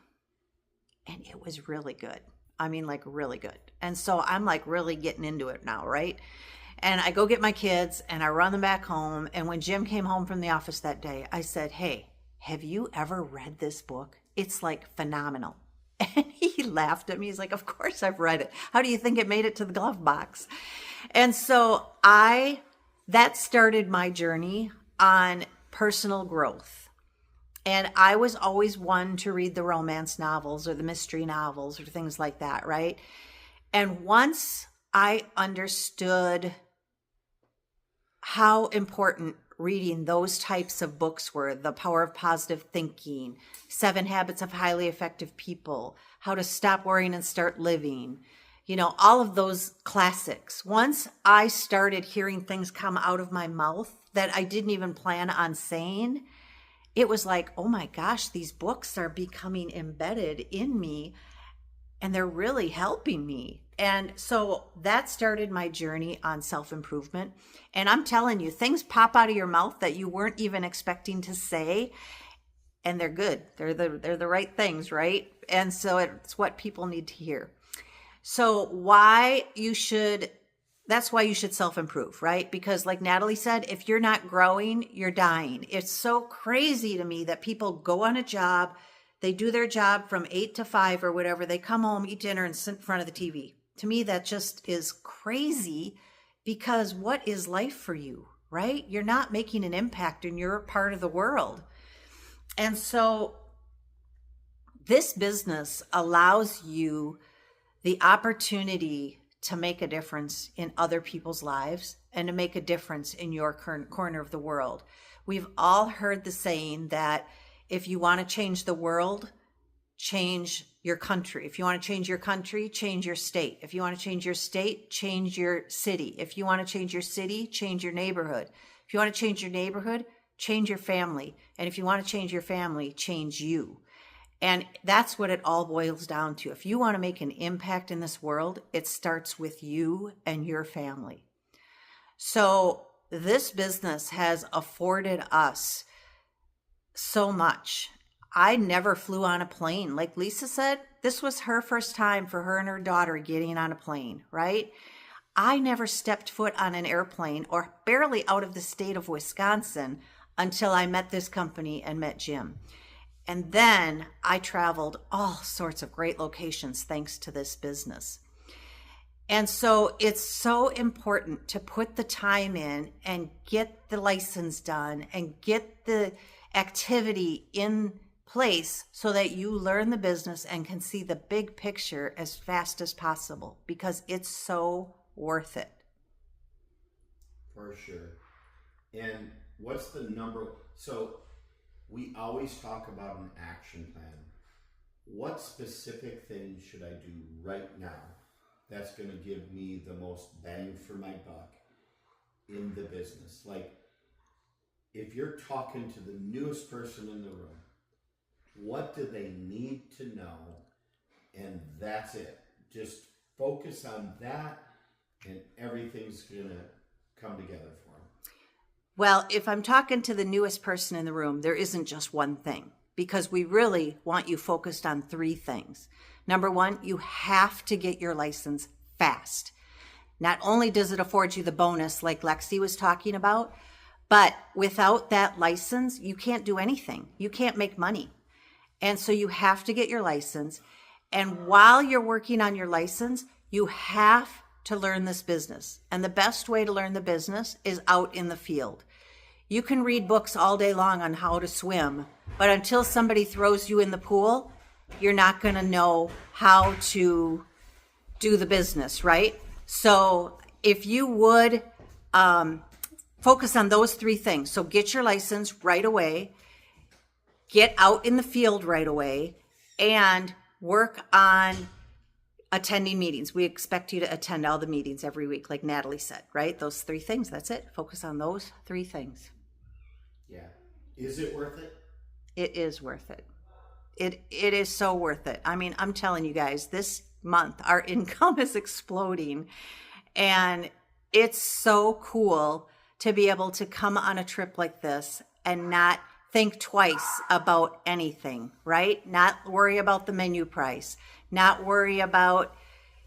Speaker 1: And it was really good. I mean, like really good. And so I'm like really getting into it now, right? And I go get my kids and I run them back home. And when Jim came home from the office that day, I said, "Hey, have you ever read this book? It's like phenomenal." And he laughed at me. He's like, "Of course I've read it. How do you think it made it to the glove box?" And so that started my journey on personal growth. And I was always one to read the romance novels or the mystery novels or things like that, right? And once I understood how important reading those types of books were, The Power of Positive Thinking, 7 Habits of Highly Effective People, How to Stop Worrying and Start Living, all of those classics. Once I started hearing things come out of my mouth that I didn't even plan on saying, it was like, oh my gosh, these books are becoming embedded in me and they're really helping me. And so that started my journey on self-improvement. And I'm telling you, things pop out of your mouth that you weren't even expecting to say, and they're good. They're the right things, right? And so it's what people need to hear. So that's why you should self-improve, right? Because like Natalie said, if you're not growing, you're dying. It's so crazy to me that people go on a job, they do their job from 8 to 5 or whatever, they come home, eat dinner, and sit in front of the TV. To me, that just is crazy, because what is life for you, right? You're not making an impact in your part of the world. And so this business allows you the opportunity to make a difference in other people's lives and to make a difference in your current corner of the world. We've all heard the saying that if you want to change the world, change your country. If you want to change your country, change your state. If you want to change your state, change your city. If you want to change your city, change your neighborhood. If you want to change your neighborhood, change your family. And if you want to change your family, change you. And that's what it all boils down to. If you want to make an impact in this world, it starts with you and your family. So this business has afforded us so much. I never flew on a plane. Like Lisa said, this was her first time for her and her daughter getting on a plane, right? I never stepped foot on an airplane or barely out of the state of Wisconsin until I met this company and met Jim. And then I traveled all sorts of great locations thanks to this business. And so it's so important to put the time in and get the license done and get the activity in place so that you learn the business and can see the big picture as fast as possible, because it's so worth it.
Speaker 7: For sure. And what's the number? So we always talk about an action plan. What specific things should I do right now that's going to give me the most bang for my buck in the business? Like, if you're talking to the newest person in the room, what do they need to know? And that's it. Just focus on that, and everything's going to come together for them.
Speaker 1: Well, if I'm talking to the newest person in the room, there isn't just one thing, because we really want you focused on 3 things. Number 1, you have to get your license fast. Not only does it afford you the bonus like Lexi was talking about, But without that license, you can't do anything. You can't make money. And so you have to get your license. And while you're working on your license, you have to learn this business. And the best way to learn the business is out in the field. You can read books all day long on how to swim, but until somebody throws you in the pool, you're not going to know how to do the business, right? So if you would focus on those three things. So get your license right away, get out in the field right away, and work on attending meetings. We expect you to attend all the meetings every week, like Natalie said, right? Those three things, that's it. Focus on those three things.
Speaker 7: Yeah. Is it worth it?
Speaker 1: It is worth it. It is so worth it. I mean, I'm telling you guys, this month our income is exploding, and it's so cool to be able to come on a trip like this and not think twice about anything, right? Not worry about the menu price, not worry about,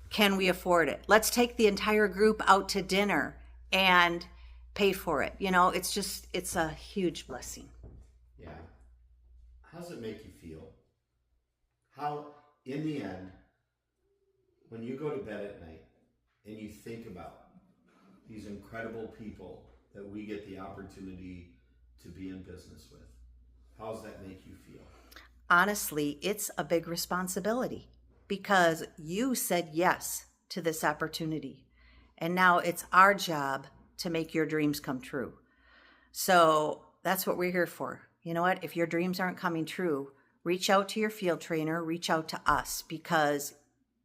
Speaker 1: can we afford it? Let's take the entire group out to dinner and pay for it. You know, it's a huge blessing.
Speaker 7: Yeah. How does it make you feel? How, in the end, when you go to bed at night and you think about these incredible people that we get the opportunity to be in business with, how does that make you feel?
Speaker 1: Honestly, it's a big responsibility because you said yes to this opportunity. And now it's our job to make your dreams come true. So that's what we're here for. You know what? If your dreams aren't coming true, reach out to your field trainer, reach out to us, because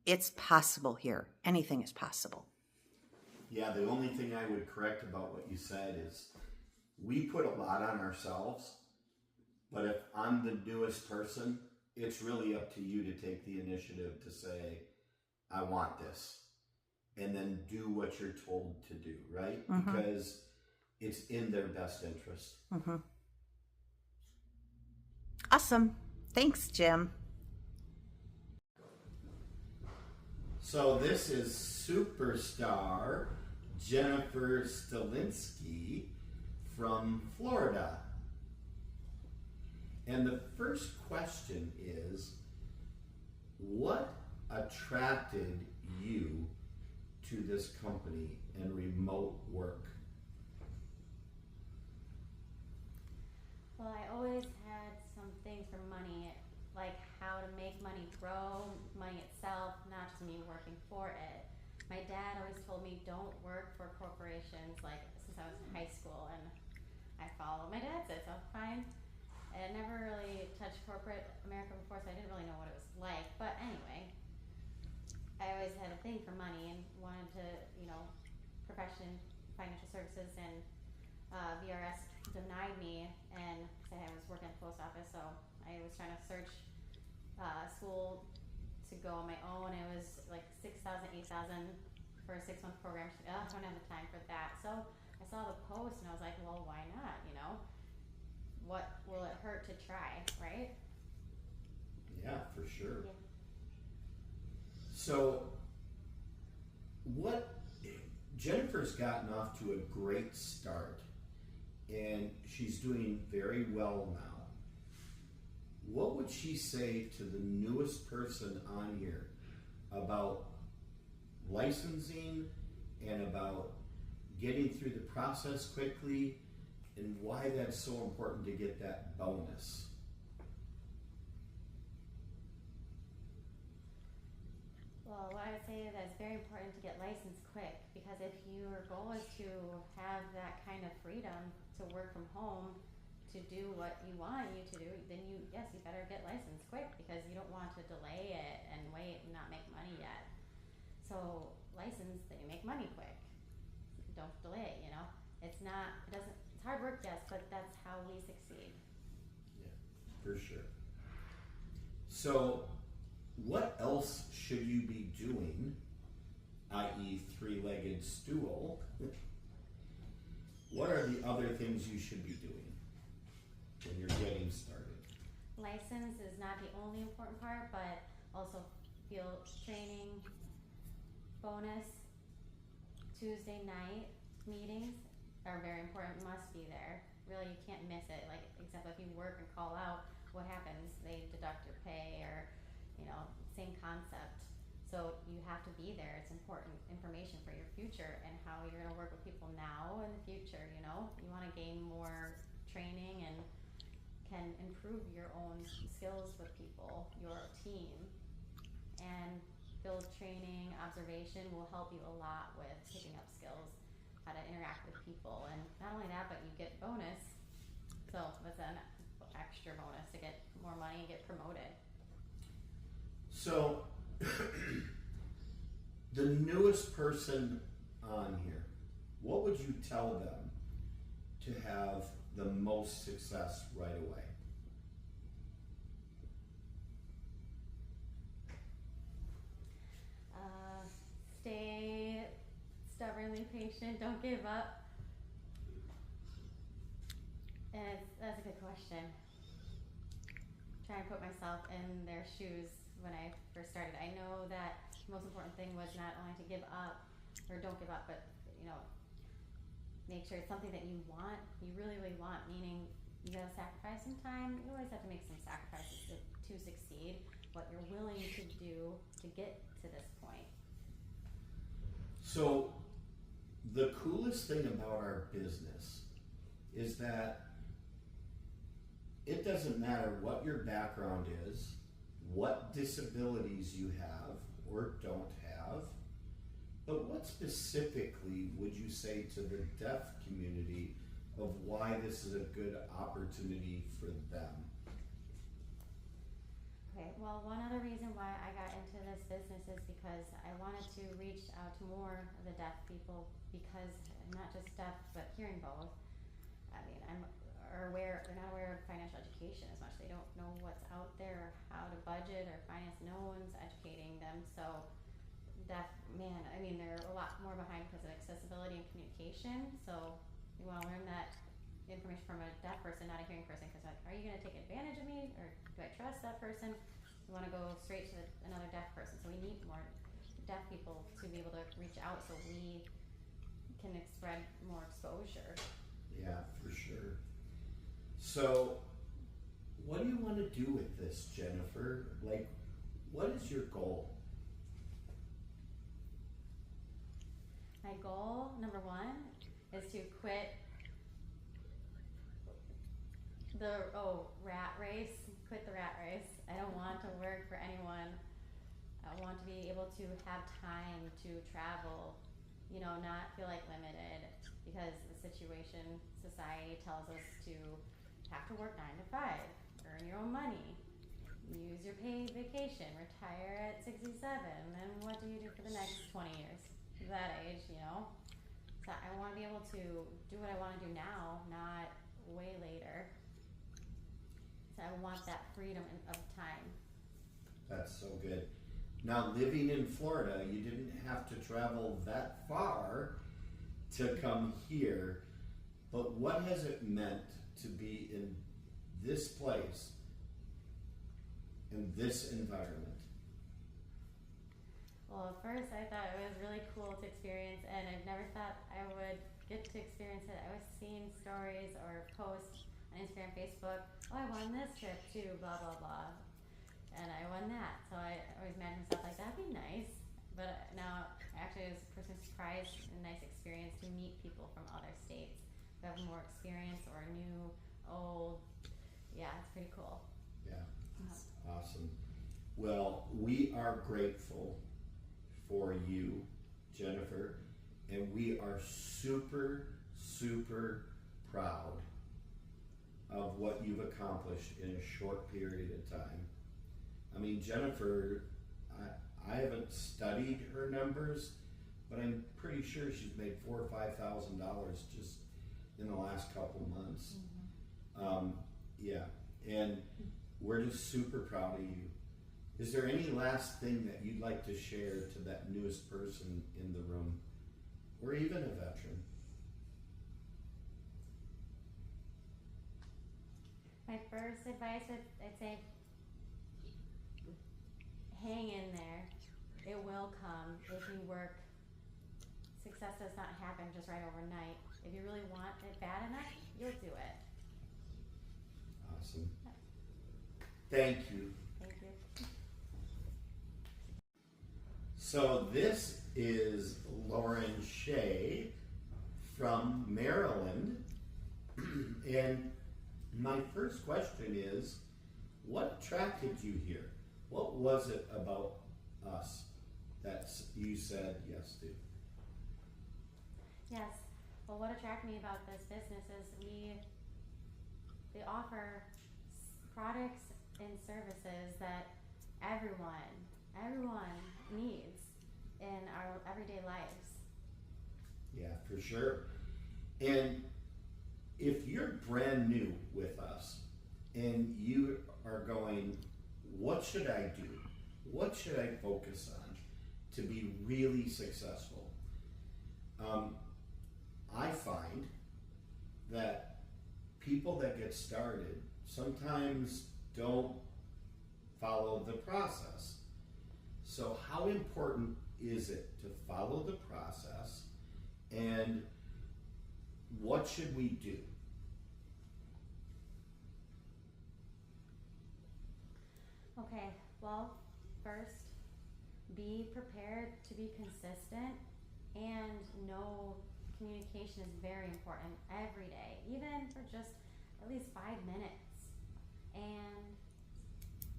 Speaker 1: it's possible here. Anything is possible.
Speaker 7: Yeah, the only thing I would correct about what you said is we put a lot on ourselves, but if I'm the newest person, it's really up to you to take the initiative to say, I want this, and then do what you're told to do, right? Mm-hmm. Because it's in their best interest.
Speaker 1: Mm-hmm. Awesome. Thanks, Jim.
Speaker 7: So this is superstar Jennifer Stalinsky from Florida. And the first question is, what attracted you to this company and remote work?
Speaker 6: Well, I always had some things for money, like how to make money grow, money itself, not just me working for it. My dad always told me, don't work for corporations, like since I was in high school, and I followed my dad said, so fine. I had never really touched corporate America before, so I didn't really know what it was like. But anyway, I always had a thing for money and wanted to, profession, financial services, and VRS denied me, and I was working at the post office, so I was trying to search school to go on my own. It was like $6,000, $8,000 for a 6-month program. I don't have the time for that. So I saw the post and I was like, well, why not? What will it hurt to try, right?
Speaker 7: Yeah, for sure.
Speaker 6: Yeah.
Speaker 7: So Jennifer's gotten off to a great start, and she's doing very well now. What would she say to the newest person on here about licensing and about getting through the process quickly, and why that's so important to get that bonus?
Speaker 6: Well, what I would say is that it's very important to get licensed quick, because if your goal is to have that kind of freedom to work from home, to do what you want you to do, then you better get licensed quick, because you don't want to delay it and wait and not make money yet. So license, then you make money quick. Don't delay it, It's hard work, yes, but that's how we succeed.
Speaker 7: Yeah, for sure. So what else should you be doing, i.e. three-legged stool? What are the other things you should be doing when you're getting started?
Speaker 6: License is not the only important part, but also field training, bonus, Tuesday night meetings are very important. important, must be there. Really, you can't miss it. Like, except if you work and call out, what happens? They deduct your pay, or, same concept. So you have to be there. It's important information for your future and how you're going to work with people now and the future. You want to gain more training and can improve your own skills with people, your team, and build training. Observation will help you a lot with picking up skills, how to interact with people. And not only that, but you get bonus. So that's an extra bonus to get more money and get promoted.
Speaker 7: So, the newest person on here, what would you tell them to have the most success right away?
Speaker 6: Stay stubbornly patient. Don't give up. And that's a good question. Try and put myself in their shoes when I first started. I know that the most important thing was not only to give up, or don't give up, but make sure it's something that you want, you really, really want, meaning you gotta sacrifice some time. You always have to make some sacrifices to succeed, what you're willing to do to get to this point.
Speaker 7: So, the coolest thing about our business is that it doesn't matter what your background is, what disabilities you have or don't have, but what specifically would you say to the deaf community of why this is a good opportunity for them?
Speaker 6: Okay, well, one other reason why I got into this business is because I wanted to reach out to more of the deaf people, because not just deaf, but hearing both. I mean, they're not aware of financial education as much. They don't know what's out there, how to budget or finance. No one's educating them. So deaf, they're a lot more behind because of accessibility and communication. So you want to learn that information from a deaf person, not a hearing person, because are you going to take advantage of me, or do I trust that person? You want to go straight to another deaf person. So we need more deaf people to be able to reach out so we can spread more exposure.
Speaker 7: Yeah, for sure. So, what do you want to do with this, Jennifer? Like, what is your goal?
Speaker 6: My goal, number one, is to quit the rat race. Quit the rat race. I don't want to work for anyone. I want to be able to have time to travel, not feel like limited, because the situation, society tells us to have to work 9 to 5, earn your own money, use your paid vacation, retire at 67, then what do you do for the next 20 years? That age, So I want to be able to do what I want to do now, not way later. So I want that freedom of time.
Speaker 7: That's so good. Now, living in Florida, you didn't have to travel that far to come here, but what has it meant to be in this place, in this environment?
Speaker 6: Well, at first I thought it was really cool to experience, and I've never thought I would get to experience it. I was seeing stories or posts on Instagram, Facebook, oh, I won this trip too, blah, blah, blah. And I won that. So I always imagine myself like, that'd be nice. But now, actually, it was a person's surprise and nice experience to meet people from other states who have more experience or new, old. Yeah, it's pretty cool.
Speaker 7: Yeah, awesome. Well, we are grateful for you, Jennifer, and we are super, super proud of what you've accomplished in a short period of time. I mean, Jennifer, I haven't studied her numbers, but I'm pretty sure she's made $4,000 or $5,000 just in the last couple of months. Mm-hmm. Yeah, and we're just super proud of you. Is there any last thing that you'd like to share to that newest person in the room, or even a veteran?
Speaker 6: My first advice, I'd say, hang in there. It will come if you work. Success does not happen just right overnight. If you really want it bad enough, you'll do it.
Speaker 7: Awesome. Thank you.
Speaker 6: Thank you.
Speaker 7: So this is Lauren Shea from Maryland. And my first question is, what attracted you here? What was it about us that you said yes to?
Speaker 6: Yes. Well, what attracted me about this business is they offer products and services that everyone needs in our everyday lives.
Speaker 7: Yeah, for sure. And if you're brand new with us and you are going, what should I do? What should I focus on to be really successful? I find that people that get started sometimes don't follow the process. So how important is it to follow the process, and what should we do?
Speaker 6: Okay, well, first, be prepared to be consistent and know communication is very important every day, even for just at least 5 minutes. And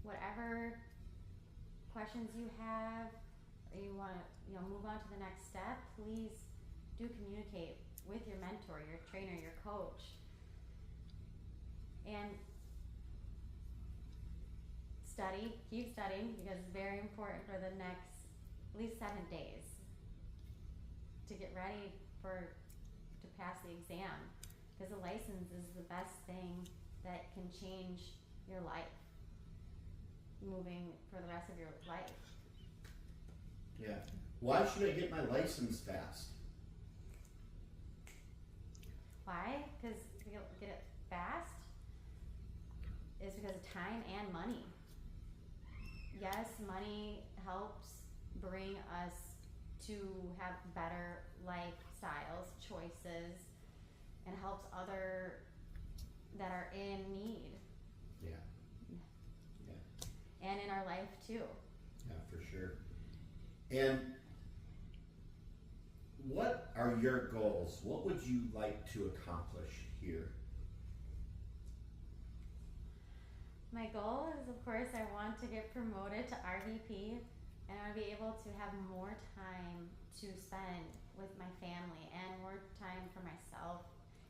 Speaker 6: whatever questions you have, or you want to move on to the next step, please do communicate with your mentor, your trainer, your coach. And keep studying, because it's very important for the next at least 7 days to get ready to pass the exam, because a license is the best thing that can change your life moving for the rest of your life.
Speaker 7: Yeah. Why should I get my license fast?
Speaker 6: Why? Because to get it fast is because of time and money. Yes, money helps bring us to have better lifestyles, choices, and helps other that are in need.
Speaker 7: Yeah. Yeah.
Speaker 6: And in our life too.
Speaker 7: Yeah, for sure. And what are your goals? What would you like to accomplish here?
Speaker 6: My goal is, of course, I want to get promoted to RVP, and I want to be able to have more time to spend with my family and more time for myself,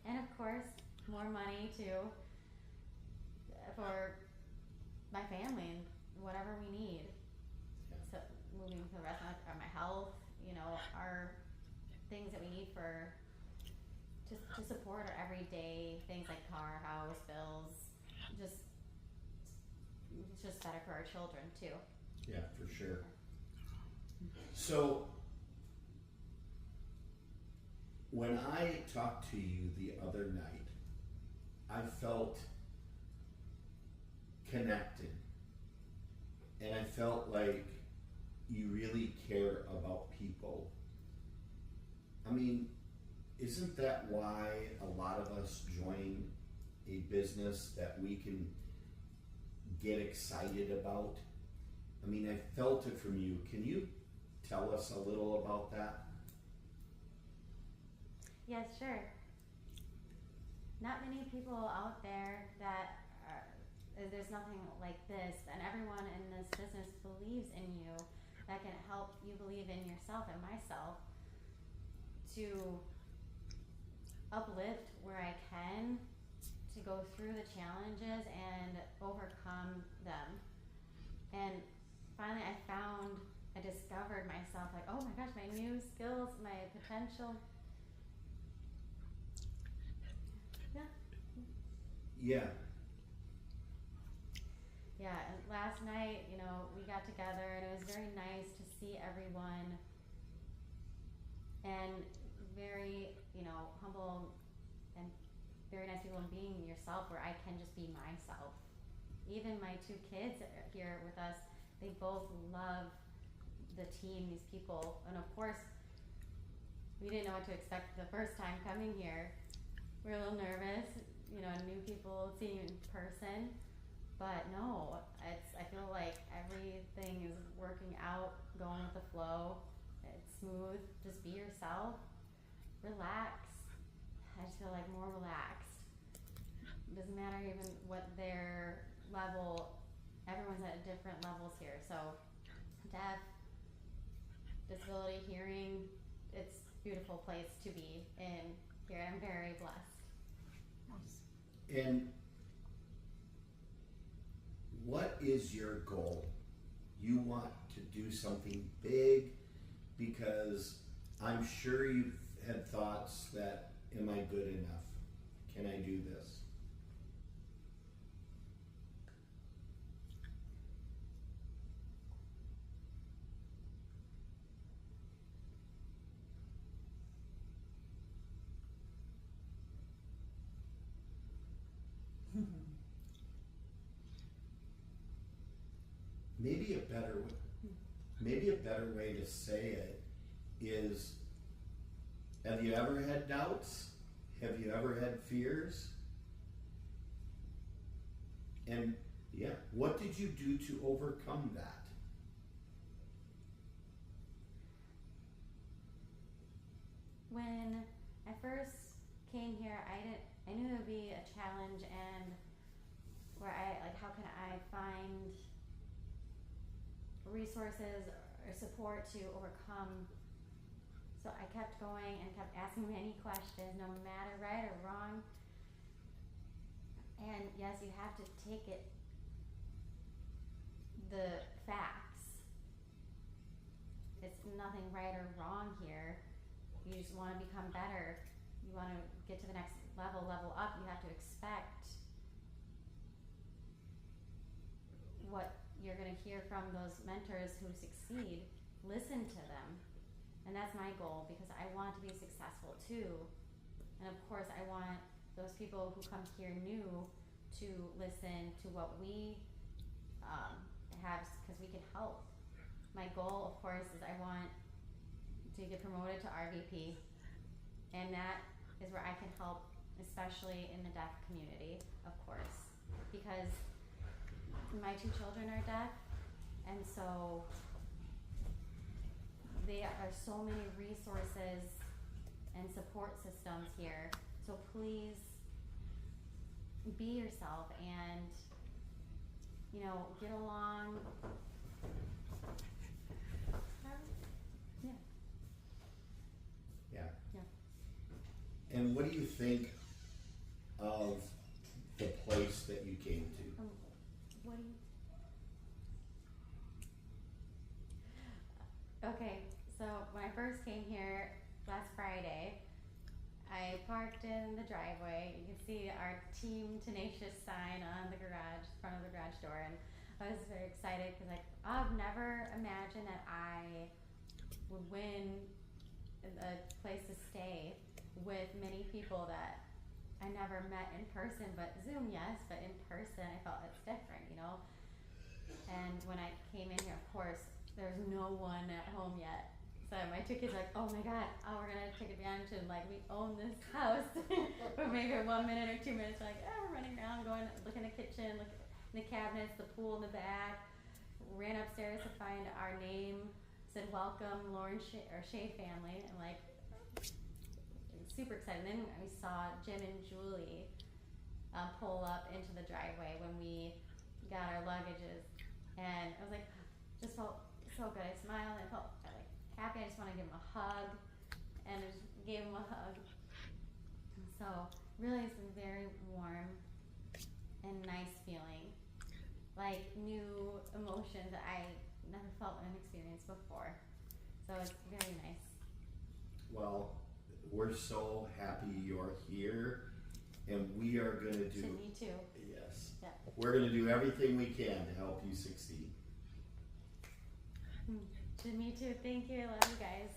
Speaker 6: and of course more money too for my family and whatever we need. So moving for the rest of my health, our things that we need to support our everyday things like car, house, bills. It's just better for our children too.
Speaker 7: Yeah, for sure. So when I talked to you the other night, I felt connected, and I felt like you really care about people. I mean, isn't that why a lot of us join a business that we can get excited about? I mean, I felt it from you. Can you tell us a little about that?
Speaker 6: Yes, sure. Not many people out there there's nothing like this, and everyone in this business believes in you, that can help you believe in yourself and myself to uplift where I can, to go through the challenges and overcome them. And finally I discovered myself, like, oh my gosh, my new skills, my potential.
Speaker 7: Yeah.
Speaker 6: Yeah, and last night, we got together, and it was very nice to see everyone, and very, humble and very nice people, and being yourself where I can just be myself. Even my 2 kids here with us, they both love the team, these people, and of course, we didn't know what to expect the first time coming here. We were a little nervous, you know, new people seeing you in person. But no, I feel like everything is working out, going with the flow. It's smooth. Just be yourself. Relax. I just feel like more relaxed. It doesn't matter even what their level, everyone's at different levels here. So deaf, disability, hearing, it's a beautiful place to be in here. I'm very blessed.
Speaker 7: And what is your goal? You want to do something big, because I'm sure you've had thoughts that, am I good enough? Can I do this? Maybe a better way to say it is, have you ever had doubts? Have you ever had fears? And yeah, what did you do to overcome that?
Speaker 6: When I first came here, I knew it would be a challenge, and where how can I find resources or support to overcome. So I kept going and kept asking many questions, no matter right or wrong. And yes, you have to take it, the facts. It's nothing right or wrong here. You just want to become better. You want to get to the next level up. You have to expect what you're going to hear from those mentors who succeed. Listen to them. And that's my goal, because I want to be successful too. And of course, I want those people who come here new to listen to what we have, because we can help. My goal, of course, is I want to get promoted to RVP, and that is where I can help, especially in the deaf community, of course, because my two children are deaf, and so there are so many resources and support systems here. So please be yourself and, you know, get along. Yeah.
Speaker 7: And what do you think of the place that you came to?
Speaker 6: What do you? Okay, so when I first came here last Friday, I parked in the driveway. You can see our Team Tenacious sign on the garage, front of the garage door, and I was very excited because I've never imagined that I would win a place to stay with many people that I never met in person, but Zoom, yes, but in person, I felt it's different, you know? And when I came in here, of course, there's no one at home yet. So my two kids are like, oh my God, we're gonna take advantage and we own this house. For maybe 1 minute or 2 minutes, we're running around, look in the kitchen, look in the cabinets, the pool in the back. Ran upstairs to find our name, said welcome, Lauren Shea family, and super excited. And then we saw Jim and Julie pull up into the driveway when we got our luggages, and I was just felt so good. I smiled and I felt happy. I just want to give him a hug, and I just gave him a hug. So really, it's been very warm and nice feeling, new emotions that I never felt and experienced before. So it's very nice.
Speaker 7: Well, we're so happy you're here, and we are going to do...
Speaker 6: Me too.
Speaker 7: Yes.
Speaker 6: Yeah.
Speaker 7: We're going to do everything we can to help you succeed.
Speaker 6: Me too. Thank you. I love you guys.